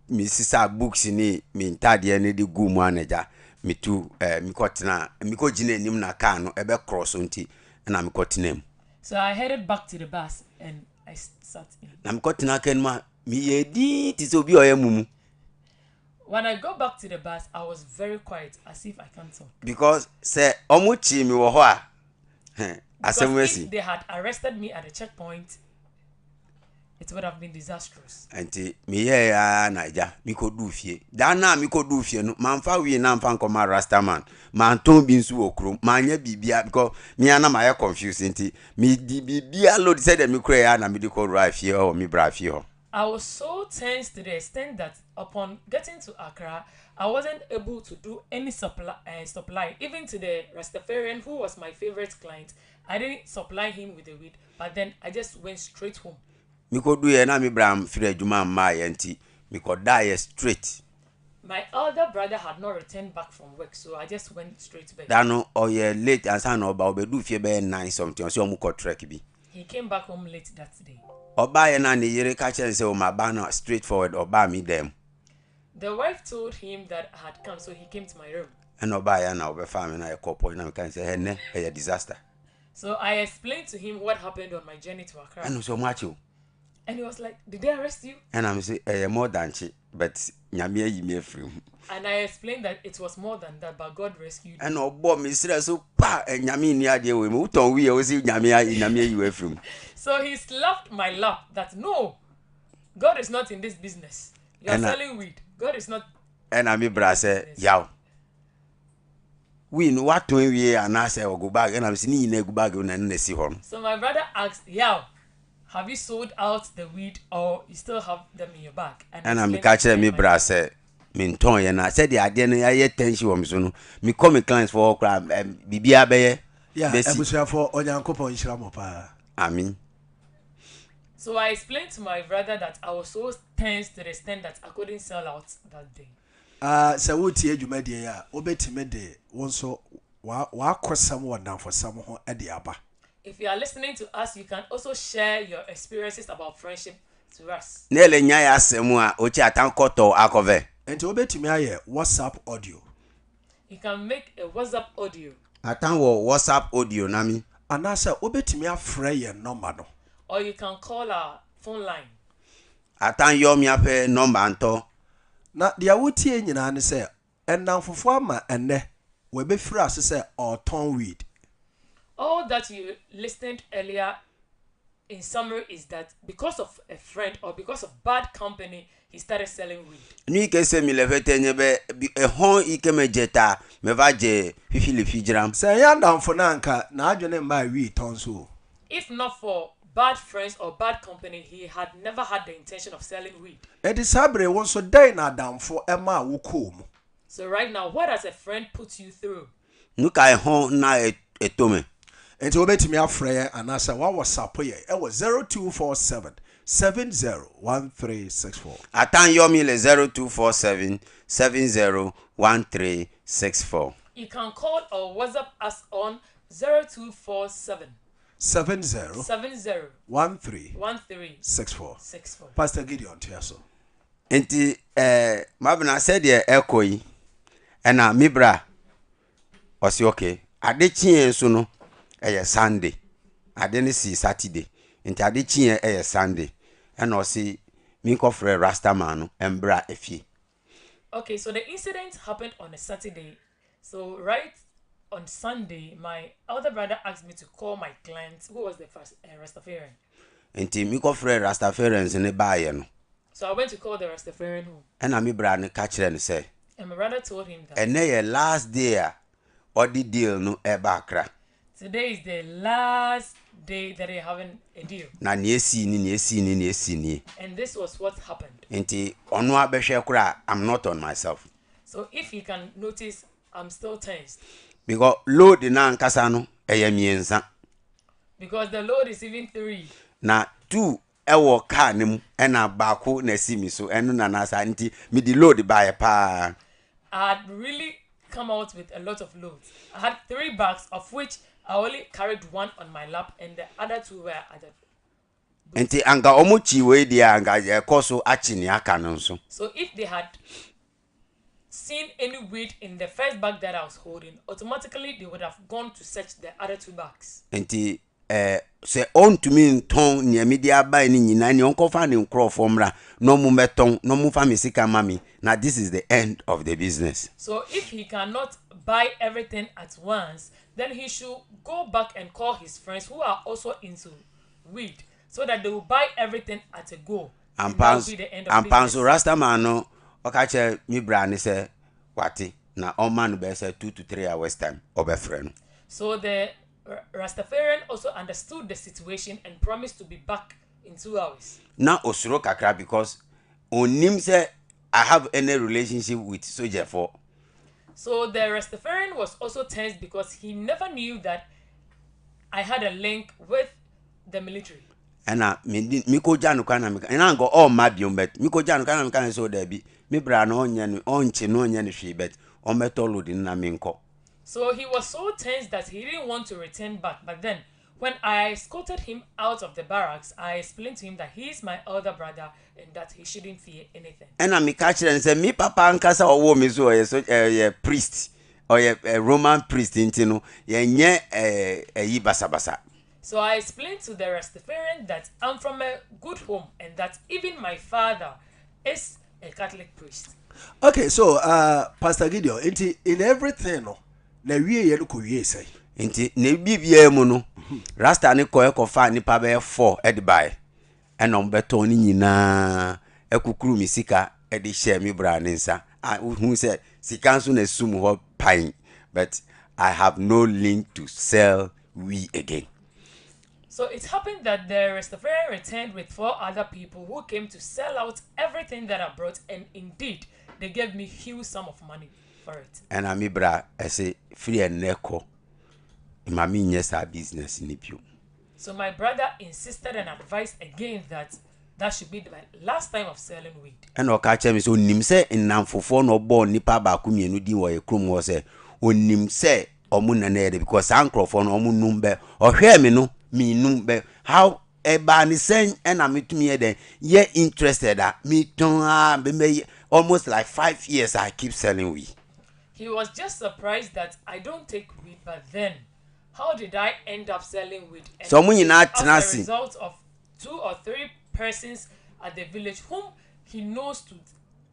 me sister books ni me ntade ne de gu mu anaja me tu me kotena me ko gina enim na car no ebe cross onti na me kotena. So I headed back to the bus and I sat in. Na me kotena ken ma me yedi ti so bi oya mumu. When I got back to the bus, I was very quiet, as if I can't talk. Because say omuchi mi wo ho a Because if they had arrested me at the checkpoint, it would have been disastrous. Anti mi ye ya naija mi ko du fie da na mi ko du fie no manfa wi na mfa nkoma rasta man man ton bi nsu okrum manya bibia because me na ma confused nti mi di bibia load said dem kura ya na mi di ko ra fie o mi bra fie ho. I was so tense to the extent that upon getting to Accra, I wasn't able to do any supply. Even to the Rastafarian, who was my favorite client, I didn't supply him with the weed, but then I just went straight home. Mi ko du ye na mi bra fire adwuma ma ye nti mi ko die straight. My elder brother had not returned back from work, so I just went straight to bed. Dano o ye late and san oba obedu fie be 9 something so mu ko trek bi. He came back home late that day. Oba ye na ne yere ka chen say o ma ba na straightforward oba mi dem. The wife told him that I had come, so he came to my room. And oba ya na obe fa me na e kopo na me kan say he ne e disaster. So I explained to him what happened on my journey to Accra. And so much you. And he was like, "Did they arrest you?" And I'm say more than chi, but nyame yi me free. And I explained that it was more than that, but God rescued me. And obo me sira so pa nyame ni ade we me uton wi e o si nyame yi we free. So he slapped my lap that no, God is not in this business. You are selling weed. God is not. And I me bra say yaw. We no what to we and I say go bag and I'm saying ni go bag na na si ho. So my brother asked, "Yaw, have you sold out the weed or you still have them in your bag?" And I'm catch me bra say me nton ye na say the ade no ye tension wo me so no me call me clients for bibia be ye. Yeah, ebusia for onyankopon nhira mo pa. Amen. So I explained to my brother that I was so tense to the extent that I couldn't sell out that day. Se wo tie adwumadie ya obetime de won so wa kwasam wonam for some ho e de aba. If you are listening to us, you can also share your experiences about friendship to us. Nele nya ya asemu a ochi atankoto akove. Enti obetime aye WhatsApp audio. You can make a WhatsApp audio. Atan wo WhatsApp audio na mi. Anasa obetime afre ye number no. Or you can call our phone line. Atan yo mi ape number anto. Na dia wotie nyina ne se enamfofo ama enne we be free ase se oton weed. All that you listened earlier in summary is that because of a friend or because of bad company, he started selling weed. Ni ke se mi levete nyebe hon ike mejeta me va je fifili fijiram. Se yandamfo na anka na adwene mba weed ton so. If not for bad friends or bad company, he had never had the intention of selling weed. Edi sabre won so dai na adamfo ema wo kom. So right now, what has a friend put you through? Nuka hon na etome. Enti obetimi afre anasa wa WhatsApp ye e was 0247 701364. Atan yo mi le 0247 701364. You can call or WhatsApp us on 0247 70 13 64. Pastor Gideon Tiaso. Enti mabna said ye ekoi ena mibra osi okay ade chie so no eye Sunday ade ne si Saturday enti ade chie eye Sunday ena osi mi ko frɛ Rastaman no embra efie. Okay, so the incident happened on a Saturday. So right on Sunday, my elder brother asked me to call my client, who was the first Rastafarian. Enti mi ko frɛ Rastafarians ne baaye no. So I went to call the Rastafarian home. Ena mi bra ne ka kyerɛ ne sɛ And my brother told him that ene ye last day a odi deal no eba Accra. today is the last day that they're having a deal. Na ne esi ni. And this was what happened. Enti ono abehwe kura I'm not on myself. So if you can notice, I'm still tensed. Because load na nkasa no eye miensa. Because the load is even 3. Na 2 ewo car nim ena baako na si mi so eno na nasa nti mi di load by pa. I had really come out with a lot of loads. I had 3 bags, of which I only carried 1 on my lap and the other 2 were at the Enti anga omuchi we dia anga ekoso achi ni aka no nso. So if they had seen any weed in the first bag that I was holding, automatically they would have gone to search the other 2 bags. Enti se on to me ton ne media buy ni nyina ne onko fa ne nkrofo mra no mu meton no mu fa me sika mami. Now this is the end of the business. So if he cannot buy everything at once, then he should go back and call his friends who are also into weed, so that they will buy everything at a go. And Panso Rasta man no okache mi brand say wati na on man be say 2 to 3 hours time obefre. So the Rastafarian also understood the situation and promised to be back in 2 hours. Now osuro kakra because onim say I have any relationship with Soldier 4. So the Rastafarian was also tense because he never knew that I had a link with the military. And mi ko janu kana mi and I go all my bet mi ko janu kana mi kana so there be mi bra no onche no nya ne hwe bet on metolo din na mi nko. So he was so tense that he didn't want to return back. But then when I escorted him out of the barracks, I explained to him that he is my elder brother and that he shouldn't fear anything. And I catch and say, me papa ankasa owo mi so a priest or a Roman priest intino ye yi basa basa. So I explained to the Rastafarian that I'm from a good home and that even my father is a Catholic priest. Okay, so Pastor Gideon, in everything no na wie ye no ko wie say. Inti ne bibia mu no Rasta ne ko fa nipa be 4 edibai ena ombeto ni nyina ekukuru mi sika edi share mi bra ne nsa who say sika nso na sum ho pan, but I have no link to sell we again. So it happened that the Rastafarian returned with 4 other people who came to sell out everything that I brought, and indeed they gave me huge sum of money for it. And ami bra say free and neko mami nyesa business ni pio. So my brother insisted and advised again that that should be my last time of selling weed. And okache mi so nim se nnamfofo no bo nipa ba ku mienu din wo ye krom wo se onim se omu na na ede because ankrofo no omu numbe ohwe mi no mi numbe how e ba ni sen na metumi eden ye interested me ton be almost like 5 years I keep selling weed. He was just surprised that I don't take weed, but then how did I end up selling weed? And so as a result of 2 or 3 persons at the village whom he knows to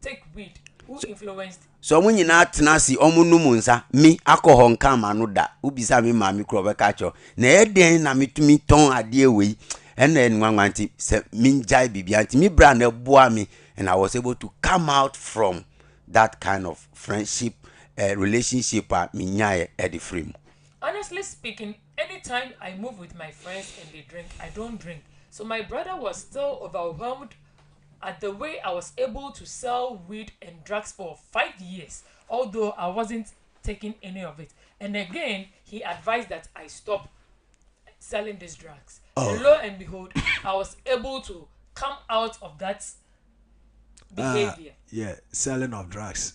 take weed, who influenced. So when you na tenasi omunumunsa mi alcohol nka ma no da ubisa mi ma mi kro be ka cho na eden na mitumi ton ade we ena enwanwanti se minjai bibianti mi bra na boa mi, and I was able to come out from that kind of friendship relationship mi nyae e the frame. Honestly speaking, anytime I move with my friends and they drink, I don't drink. So my brother was still overwhelmed at the way I was able to sell weed and drugs for 5 years, although I wasn't taking any of it. And again, he advised that I stop selling these drugs. And lo and behold, I was able to come out of that behavior. Yeah, selling of drugs.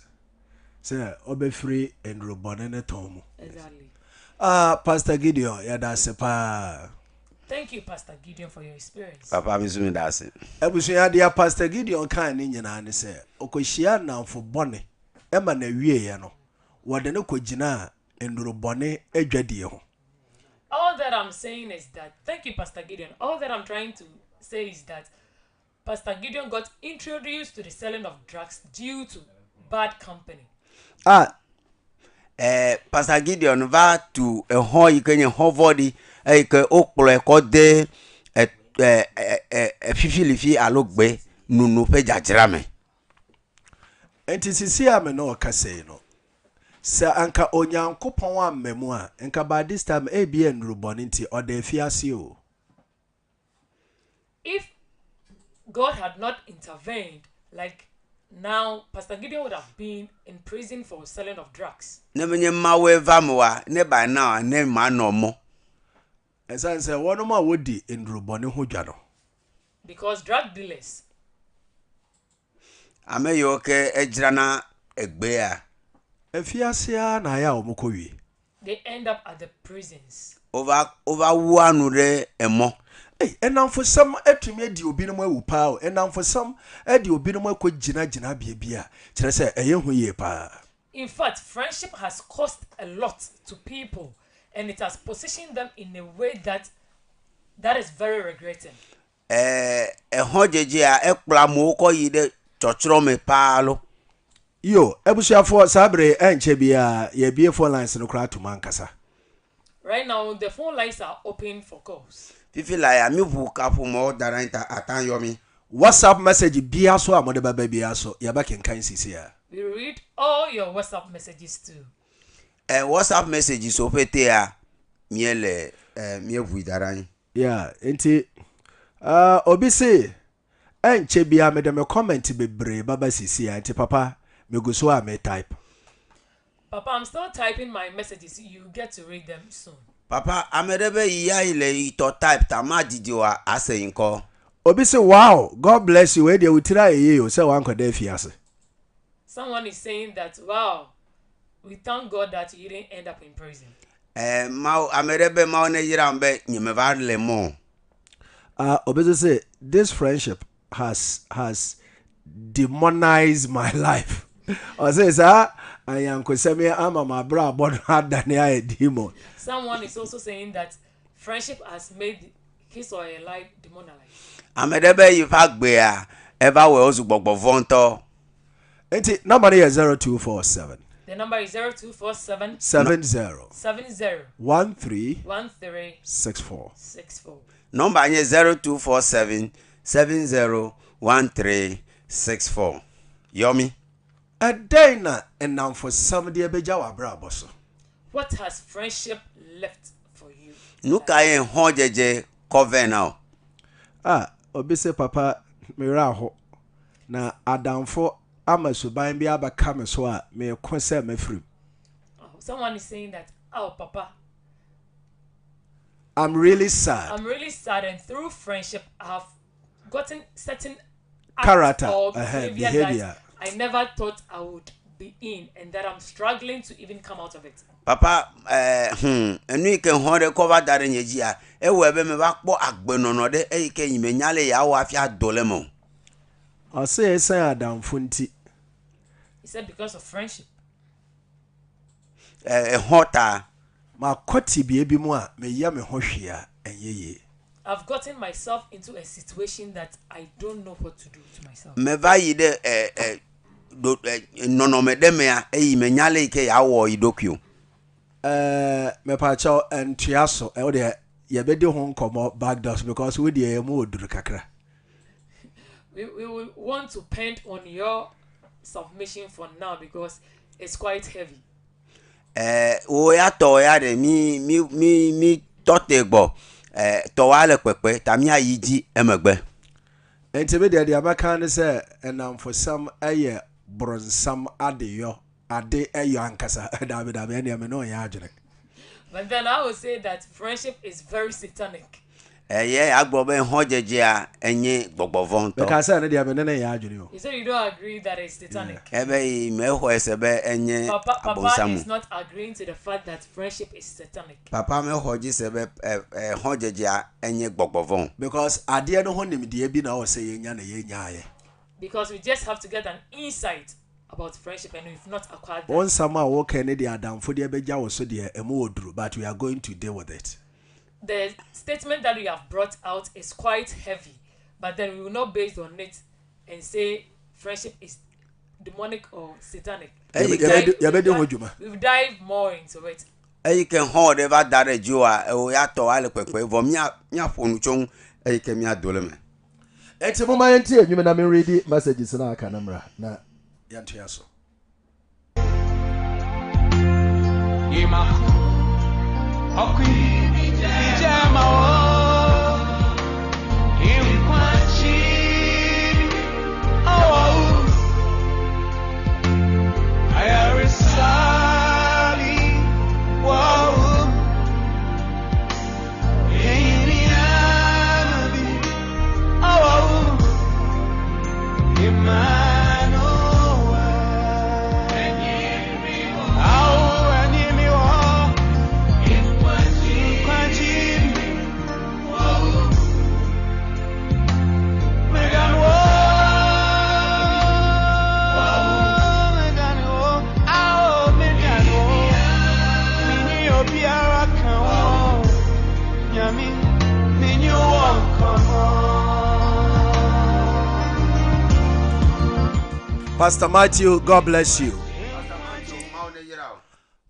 Say, obe free and robonene tomu. Exactly. Pastor Gideon, yeah, that's a pa. Thank you, Pastor Gideon, for your experience. Papa mi sumi that's it. Ebusuya dia Pastor Gideon kan ni nyina ne se okohia na mfo bone e ma na wie ye no wode ne kogina enduro bone adwadie ho. All that I'm saying is that, thank you, Pastor Gideon. All that I'm trying to say is that Pastor Gideon got introduced to the selling of drugs due to bad company. Pastor Gideon va to a ho yikenye hovodi ke okplo ekode fifilifi alogbe nunu pe jajrame. Enti sisi ame no okase no. Sa anka onyankopon amemu a enka by this time abn rubon nti ode fiase o. If God had not intervened, like now, Pastor Gideon would have been in prison for selling of drugs. Nebenye mawe vamwa ne by now ne ma no mo. Esan say one ma wodi ndrubone ho dwa no. Because drug dealers. Ame yo ke ejira na egbe a. Efiase a na ya omokowie. They end up at the prisons. Over one re emo. Hey, and for some etumi di obi no awu pa o, and for some di obi no akogina bia. Kire say eyehu ye pa. In fact, friendship has cost a lot to people, and it has positioned them in a way that That is very regretting. Hojeje a ekpla mo ko yi de chochro me paalo. Yo, ebusuafo sabre enche bia ye bie phone lines no kra to mankasa. Right now, the phone lines are open for calls. Fifi la ya mi bu kapo mo daranta atan yomi. WhatsApp message bia so amode baba bia so ya ba kenkan sisi ya. We read all your WhatsApp messages too. WhatsApp messages opete a miele mi bu daran. Yeah, enti obi say enche bia me de me comment bebre baba sisi ya enti papa me go so a me type. Papa, I'm still typing my messages. You get to read them soon. Papa, amedebe iya ile ito type ta ma didi wa ase nko. Obi say wow, God bless you. We dey utira eye o say wan kwada fiase. Someone is saying that, wow, we thank God that you didn't end up in prison. Ma amedebe ma one yira mbe nyemeva le mo. Obi say this friendship has demonized my life. I say sir, I am kwesemi ama my bra bod adane a demon. Someone is also saying that friendship has made his or her life demonized. Amedebe yifa gbe a eva we ozu gbogbo vonto. Enti number is 0247. The number is 0247 70 13 64. Number nye 0247 701364. Yomi. A day na enam for somebody ebeja wa bra boso. What has friendship left for you? Nuka yen hojeje cover now. Obi say papa mira ho na adamfo amasuban bi abaka me so a me kwese mafrim. Someone is saying that, oh papa, I'm really sad. I'm really sad, and through friendship I have gotten certain Character, or behavior. that I never thought I would be in, and that I'm struggling to even come out of it. Papa, enu ike hore cover dare nyeji a ewe be me ba kpo agbenono de ike yimenyale ya wa afia dolemo. I say adamfo nti. He said because of friendship. Hota Ma kwati bi ebi mu a me ya me ho hwe a enyeye. I've gotten myself into a situation that I don't know what to do to myself. me va yi de nono me de me a yimenyale ike ya wo idokyo. Me pa chaw entuaso e wo de ye be de ho nkomo back doors because we de mu oduru kakra. We will want to pend on your submission for now because it's quite heavy. O ya to ya de mi totegbo to wale pepe tami ayiji emegbe. Enti me de amaka ne say enam for some aye bronsam adeyo ade eyo ankasa da me ene me no ya agire. But then I would say that friendship is very satanic. Agbobe hojeje a enye gbogbovon to. Because say ne de me ne ya agire o. You say you don't agree that it's satanic. Ebe me ho esebe enye Papa is not agreeing to the fact that friendship is satanic. Papa me hoje sebe hojeje a enye gbogbovon. Because ade no ho nimde bi na o say yenya na yenya aye. Because we just have to get an insight about friendship, and we've not acquired that. One summer walk any the adamfo de beja wo so de emodru, but we are going to deal with it. The statement that we have brought out is quite heavy, but then we will not base on it and say friendship is demonic or satanic. We've dived more into it. You can hold ever that a Jew or ya to ale pepe vom nya phone chung e ke mi adole me. Enti mo ma yenti enwuma na me read messages na aka na mra na yanto yaso. Yema Okwi Jama Imkwachi Oh Ayarisali Wow Yeniani Oh Pastor Matthew, God bless you.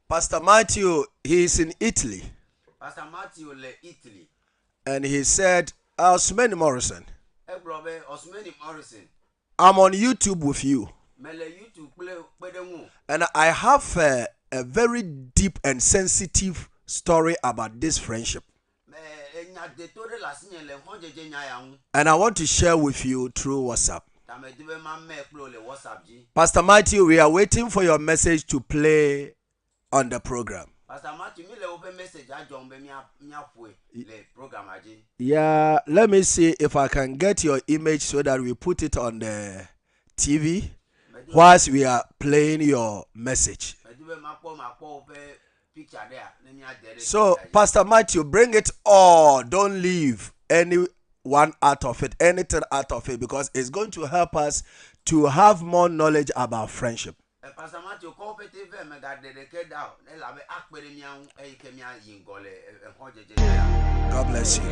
Pastor Matthew, he is in Italy. Pastor Matthew le Italy. And he said, Osomani Morrison, Osomani Morrison, I'm on YouTube with you. And I have a very deep and sensitive story about this friendship. And I want to share with you through WhatsApp. Pastor Matthew, we are waiting for your message to play on the program. Yeah, let me see if I can get your image so that we put it on the TV whilst we are playing your message. So, Pastor Matthew, bring it all. Don't leave any one out of it, anything out of it, because it's going to help us to have more knowledge about friendship. God bless you.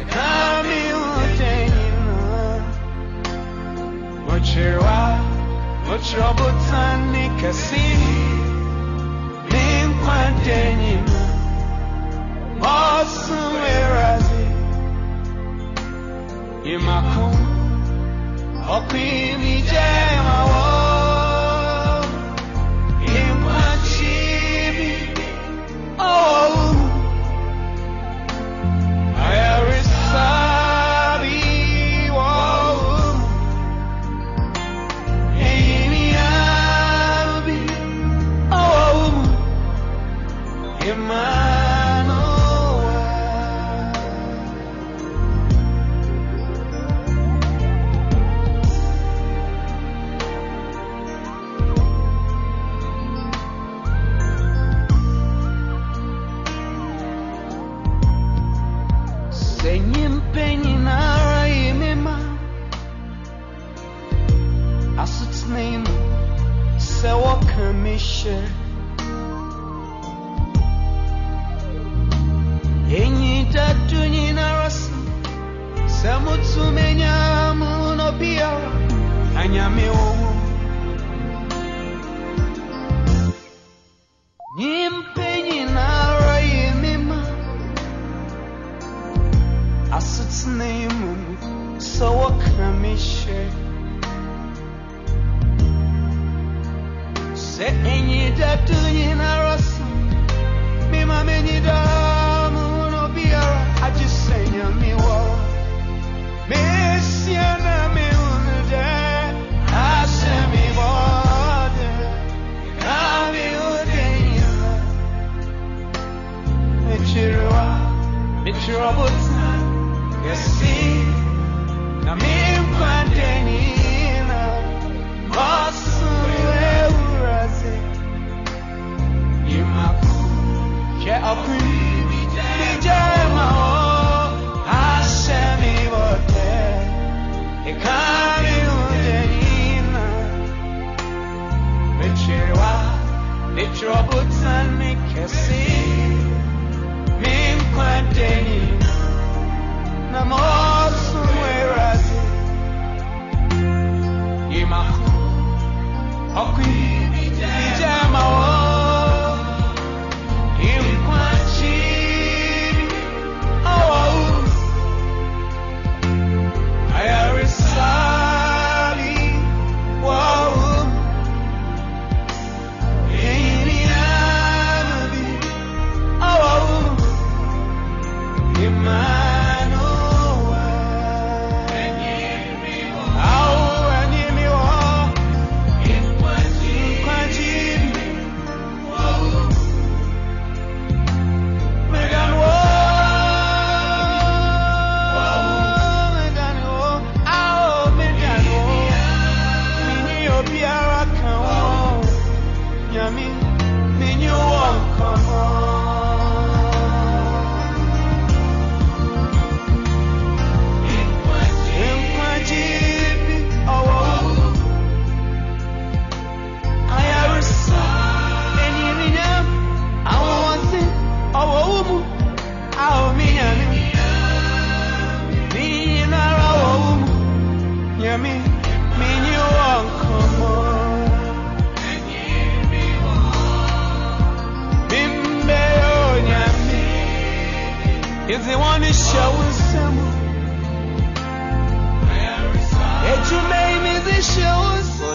Yeah,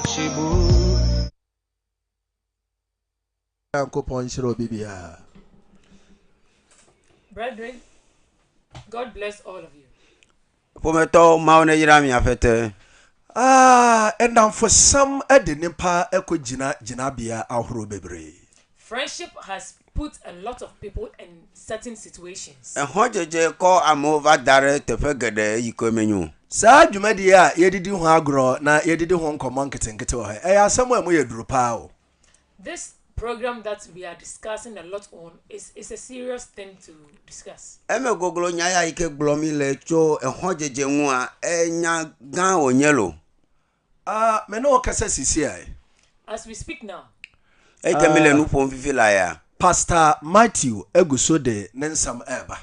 Ochibu. Brethren, God bless all of you. Pometo maune yirami afete. And for some nipa ekojina jinabia ahoro bebre. Friendship has put a lot of people in certain situations. Hojeje ko amova dare tefe gede yikomenyu. Saa dwumadi a yedidi ho agro na yedidi ho nkomo nketenkete ho. Asɛm a mo yeduru paa o. This program that we are discussing a lot on is a serious thing to discuss. Eme gogolo nyaya ike gbomi le cho hojeje nwu a enya gan onyelo. Me no kasa sisi ai. As we speak now, Ekemele nu pon fifi la ya. Pastor Matthew Eguso de Nensam Eba.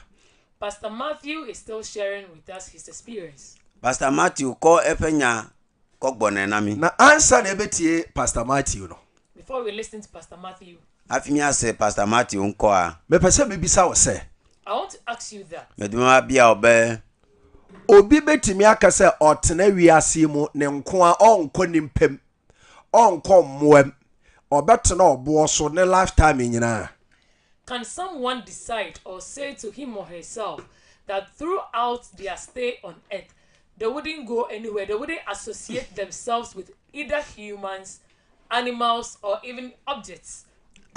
Pastor Matthew is still sharing with us his experience. Pastor Matthew ko efenya ko gbone na mi. Na answer na ebetie Pastor Matthew no. Before we listen to Pastor Matthew, Afimi ase Pastor Matthew nko a. Me pese me bisa wo se. I want to ask you that. Meduma bia obe. Obi betimi aka se otena wiase mu ne nko a onko nimpem. Onko moem. Obetena obo so ne lifetime nyina. Can someone decide or say to him or herself that throughout their stay on earth, they wouldn't go anywhere, they wouldn't associate themselves with either humans, animals, or even objects?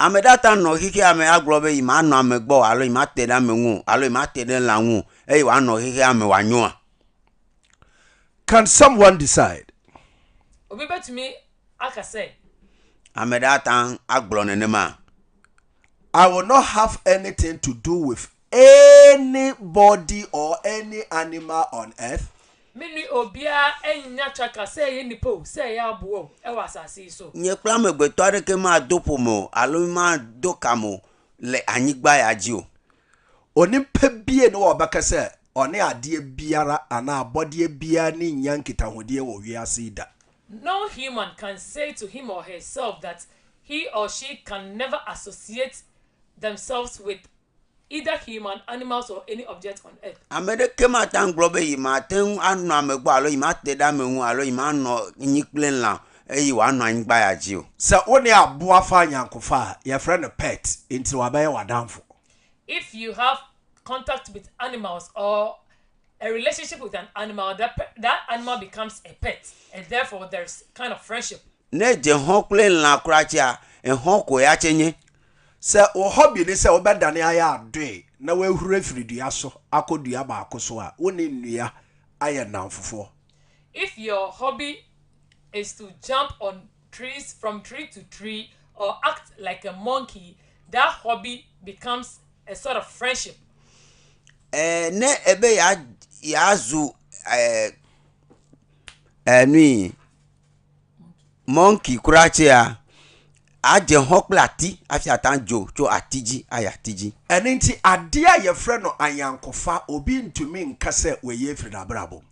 Amedata no hiki ame aglobe ima no amegbo alo ima tede amenwu alo ima tede lanwu wa no hiki ame wanyoa. Can someone decide? Obi to me, I can say. Amedata agblo nema. I will not have anything to do with anybody or any animal on earth. Mini obia enya chaka say nipo say ya buo e wasasi so. Nye kla megbeto are ke ma dopo mo alo ma dokamo le anyigba ya ji o. Onimpa bie no obaka se one ade biara ana abode bia ni nyankita hode wo wiase da. No human can say to him or herself that he or she can never associate themselves with either human, animals, or any object on earth. Amede kema tan globe yima ten anu amegbo alo yima teda menwu alo yima no nyiklen la wa no anyigba ya ji o. Se one aboa fa nyankofa your friend a pet into wabaye wadamfo. If you have contact with animals or a relationship with an animal, that animal becomes a pet, and therefore there's kind of friendship. Ne je hoklen la krachia en hoko ya chenye. Se o hobby ni se obedane aya adwe na wahura firidua so akodua ba akoso a woni nnua aye namfofo. If your hobby is to jump on trees from tree to tree or act like a monkey, that hobby becomes a sort of friendship. Ne ebe ya zu nui monkey krachia aje hoklati afiatan jo cho atiji ayatiji Eninti ade a ye frɛ no anyankofa obi ntumi nkase weye fridabrabo.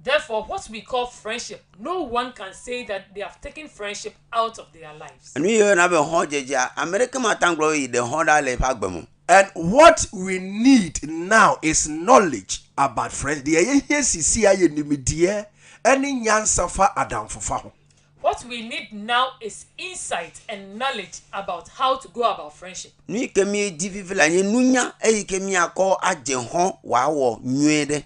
Therefore, what we call friendship, no one can say that they have taken friendship out of their lives. Nui yo na be hojeja America matanglo yi de honda le fagbemu. And what we need now is knowledge about friends. The ye sisi aye nimidie eni nyansafa adamfofa ho. What we need now is insight and knowledge about how to go about friendship. Nui kemi divivila nye nunya kemi akọ aje ho wa wo nwede.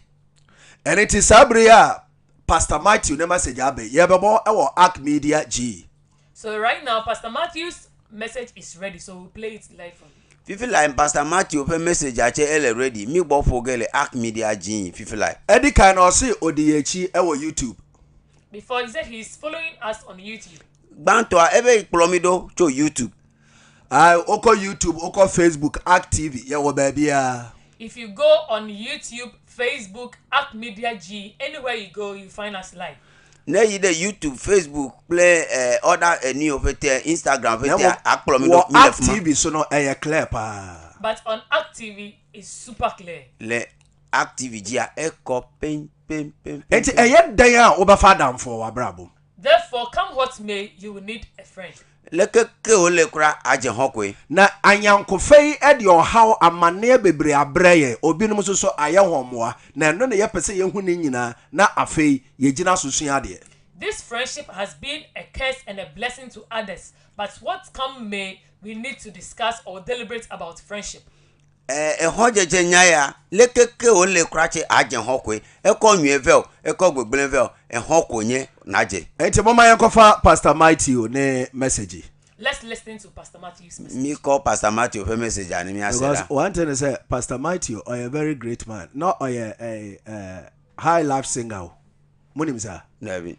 And it is Sabria Pastor Matthew ne message abe yebebo ewo ARK Media GE. So right now Pastor Matthew's message is ready, so we'll play it live for you. Fifila Pastor Matthew pe message ache ele ready mi gbo fogele ARK Media GE fifila. Edi kan o si odiyechi ewo YouTube. Before he said he's following us on YouTube. Banto a ebe ikplomido cho YouTube. Oko YouTube, oko Facebook, ARK TV, yewo baby ya. If you go on YouTube, Facebook, ARK Media GE, anywhere you go, you find us live. Ne yide YouTube, Facebook, play other any of it Instagram it akplomido ARK TV so no clear pa. But on ARK TV is super clear. Le ARK TV gia eko pen. Enti eye dan a obafa damfo wa brabo. Therefore, come what may, you will need a friend. Leke ke ole kura aje hokwe. Na anyankofei e de ohaw amane bebre abreye obinom so aye homoa na no ne ye pese ye hu ne nyina na afei ye gina susua de. This friendship has been a curse and a blessing to others, but what come may, we need to discuss or deliberate about friendship. Hojeje nyaya lekeke o le krache aje hokwe eko nwevel eko gbegbelenvel hokonye naje. Enti mama yankofa Pastor Matthew ne message. Let's listen to Pastor Matthew's message. Me call Pastor Matthew for message and me asera. Because one thing is Pastor Matthew are a very great man, not a high life singer. Munim sir. Nabi.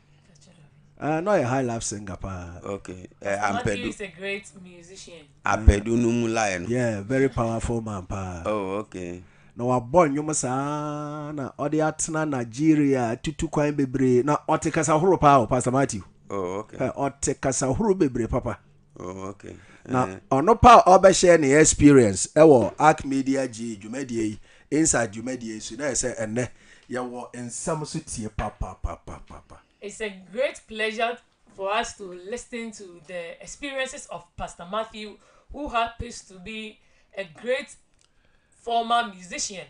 Not a high life singer pa. Okay. Matthew is a great musician. Apedu numula eno. Yeah, very powerful man pa. Oh, okay. No wa born yoma sa na odi atena Nigeria tutu kwan bebre na oti kasa horo pa Pastor Matthew. Oh, okay. Oti kasa horo bebre papa. Oh, okay. Na ono pa oba share ni experience ewo ARK Media GE Dwumadie inside Dwumadie so na say enne ye wo ensam so tie papa. It's a great pleasure for us to listen to the experiences of Pastor Matthew, who happens to be a great former musician.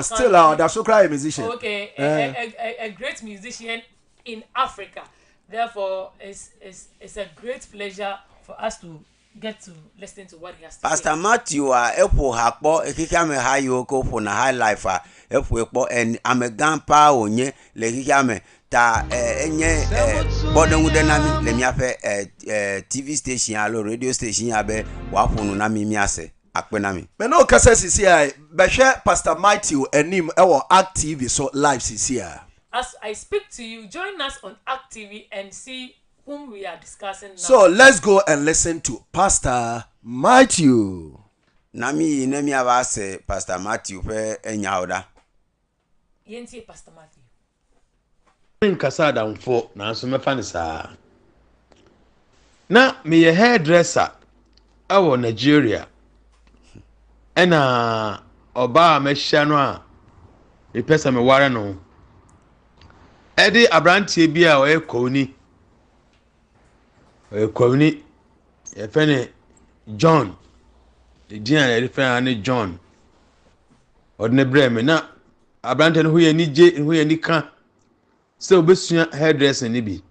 Still that's so cry musician. Okay, a great musician in Africa. Therefore, it's a great pleasure for us to get to listen to what he has to Pastor say. Matthew epo hakpo ekikame hayo ko po na high life epo ekpo en amegampa onye le kikame ta enye bodon wude nami le mi afe TV station alo radio station abe wa fonu na mi ase akpe nami me no kasa sisi ai be hwe Pastor Matthew enim ewo ARK TV so live sisi ai. As I speak to you, join us on ARK TV and see whom we are discussing now. So let's go and listen to Pastor Matthew. nami nemi abase Pastor Matthew pe enya oda Yenti Pastor Matthew. Nkasa damfo na nso mefa ne saa na me ye hairdresser awo Nigeria ena oba amehia no a epesa me ware no edi abrantie bi a oyekoni ye fene John the dia ye fene John odne breme na abrante no huye ni je huye ni kan se obesua hairdressing ni bi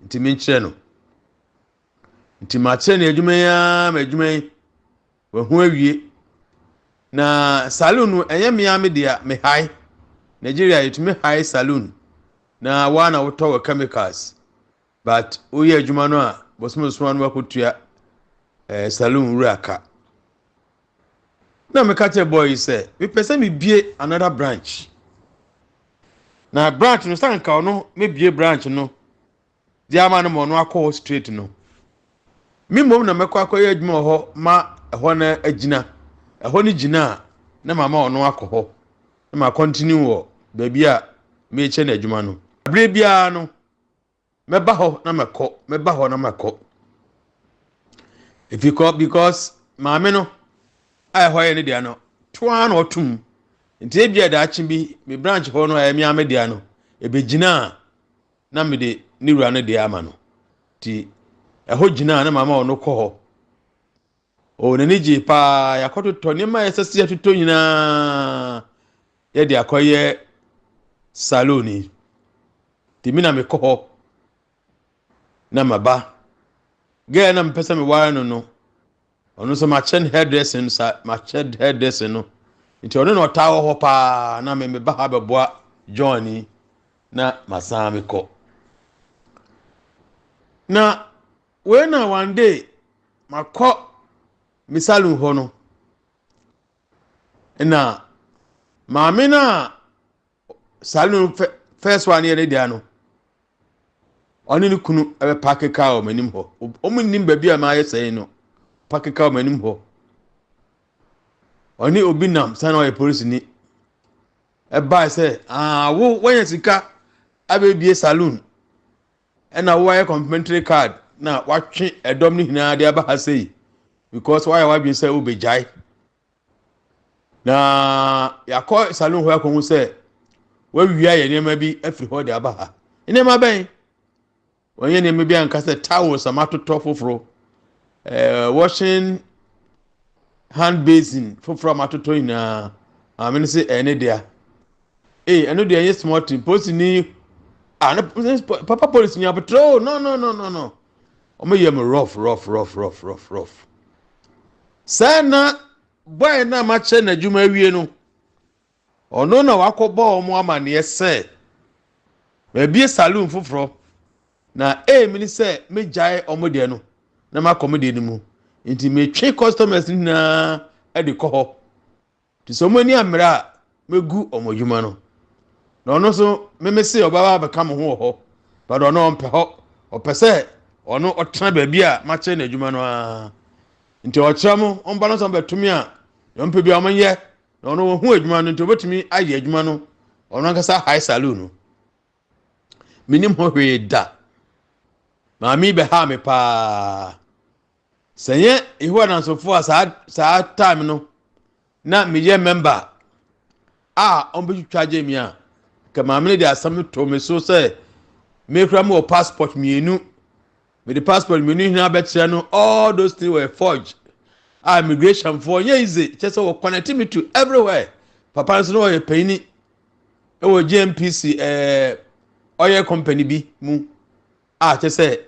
ntimi nkyere no ntima kyere na adwuma we hu awie na saloon no enye me dia me high Nigeria yitumi high saloon na wana wotow chemicals but oye adwuma no a bosmo no akotua saloon ruaka na me catch a boy say we person me bie another branch na branch no sanka no me bie branch no di ama no mo no akọ straight no me mom na mekọ akọ adwuma ho ma ho na agina ho ni gina na mama ono akọ ho na ma continue wo baby a me che na adwuma no abre bia no meba ho na mekọ if you call because mama no ai ho ye ne dia no toa na otum nti ebia da achi bi me branch ho no ai me amedia no ebegina na me de niwura no de ama no ti ho gina na mama ono kọ ho o ne niji pa yakoto to ne ma yesese atuto nyina ye de akoye saloni ti mi na me kọ ho na maba ge na mpesa me ware no ono so ma chen hairdressing no nti ono no tawo ho pa na me ba ha beboa Johnny na masami kọ na when one day makọ misalu ho no na maame na salon first one here dey no oni ni kunu ebe park car o manim ho o munim ba bia ma yesey no park car o manim ho oni obi nam sana o police ni e ba say wo when sika abebie saloon and a wire complimentary card na watching a dom ni hina de aba ha sei because why be say obejai na yakọ saloon ho yakọ hu say wa wia ye nema bi afiri ho de aba ha nema ben wonye nema bi anka say towels amatoto foforo washing hand basin foforo amatoto ina amene say ene dia eno dia yes smart post ni papa police nya patrol no omo yem rough sana boy na ma che na dwuma wie no ono na wakọba omo amane se ma bie saloon foforo na mini se me jai omo de no na ma komede ni mu nti me twe customers na e de kọ ho ti so mo ni amra megu omo dwuma no na ono so me se obaba be kam ho ho but ono mpe ho opese ono otena ba bia ma che na dwuma no a nti ọkyerɛ mo ɔmba no sɛ bɛtumi a yɔmpɛ bi ɔmonyɛ na ɔno wɔhu adwuma no nti ɔbɛtumi ayɛ adwuma no ɔno ankasa high saloon no menim hɔ hwee da maame bɛha me paa sɛnyɛ ihu anansofo a saa time no na meyɛ member a ɔmbɛtwitwa gye mi a ka maame no de asɛm to me so sɛ mekura me wɔ passport mienu with the passport me ni hina betre no all those things were forged immigration for easy just so connect me to everywhere papa so no payni e wo GMPC oil company bi mu just say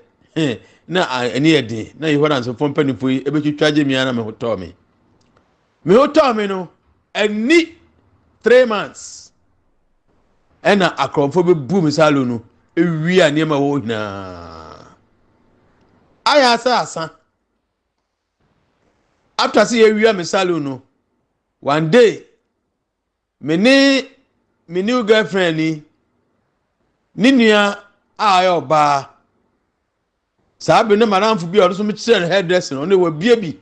na ani ede na you wan so company for e be twitwa je mi ana me hoto me no any 3 months ena akrofo be boom salo no e wi a niam wo hina aya asa after see area me saloon no one day me new girlfriend ni nua ayo ba sabe ne maramfo bi odo so me kire hairdressing no we bia bi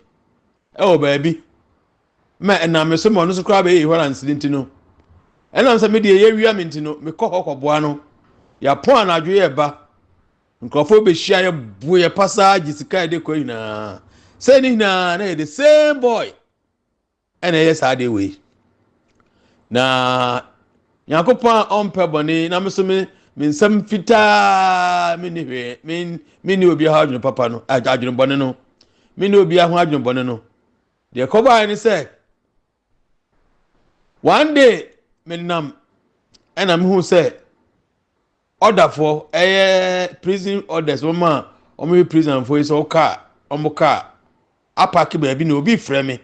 e wo ba bi me na me so mo no so kra ba e hora incident no e na so me de area me ntino me kɔ hɔ kɔboa no ya pon anadwo ye ba nkofo be hia ye boye pasa gisika de ko ina say ni na the same boy ena yes ade we na yakopon onpe boni na meso me nsam fita me ni hwe me ni obi ha adwun papa no adwun boni no me ni obi ha adwun boni no de ko ba ni say one day me nam ena me hu say order for prison orders woman omo prison for is car omo car apaki ba bi na obi frɛ me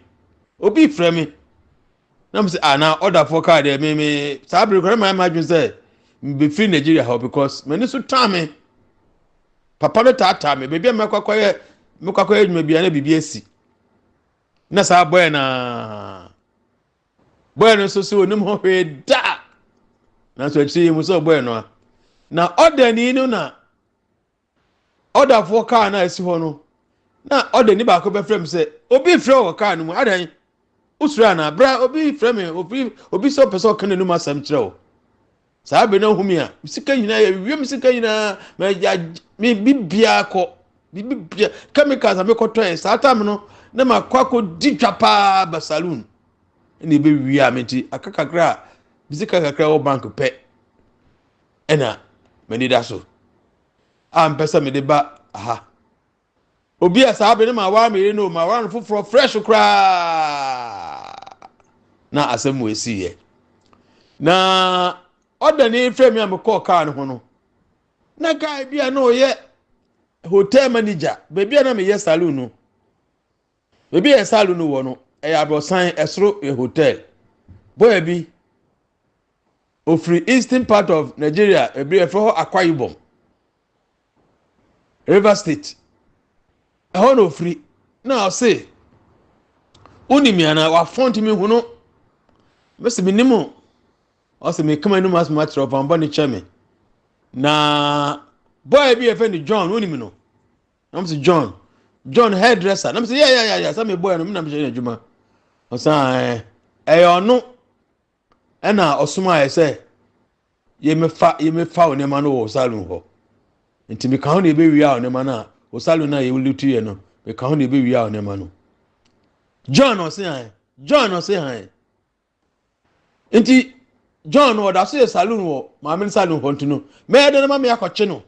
na me say na order for car there me sabre ko ma imagine say be free Nigeria how because me ni so time papa no tata me baby me kwakoye dwuma bia na bibia si na sa boy no so onim ho hwe da na so chi mu so boy no na order ni no na order for car na esi ho no na order ni ba ko be frame say obi frɛ o car no mu adan usura na bra obi frɛ me obi so person kan no masam kyerɛ o saa be na humi a sika nyina ya wiem sika nyina me bibia ko bibia chemicals am ko toy saa time no na makwako ditwa pa ba saloon ni be wi a menti akakakra bisika kakra o bank pe ena mani da so am pesa me de ba aha obi asa be ne ma wa me no ma wa no foforo fresh kra na asem we si ye na order ni frame am call car no ho no na guy bia na oye hotel manager baby na me yes saloon no baby yes saloon no wo no e abosan esro e hotel boy bi ofri eastern part of Nigeria e be for Akwa Ibom River State e ho no free na say unimi ana wa font mi hu no mesi minimo o se me kama no mas match of ambani chame na boy bi e fe ni John unimi no am say John hairdresser na say yeah say me boy no me na me je adwuma o say ono ena osoma say ye me fa one ma no wo salon ho nti me kan ho na be wi a one ma na wo salon na ye lutu ye no me kan ho na be wi a one ma no John o say nti John wo da so ye salon wo ma me salon ho ntuno me de na ma me akọche no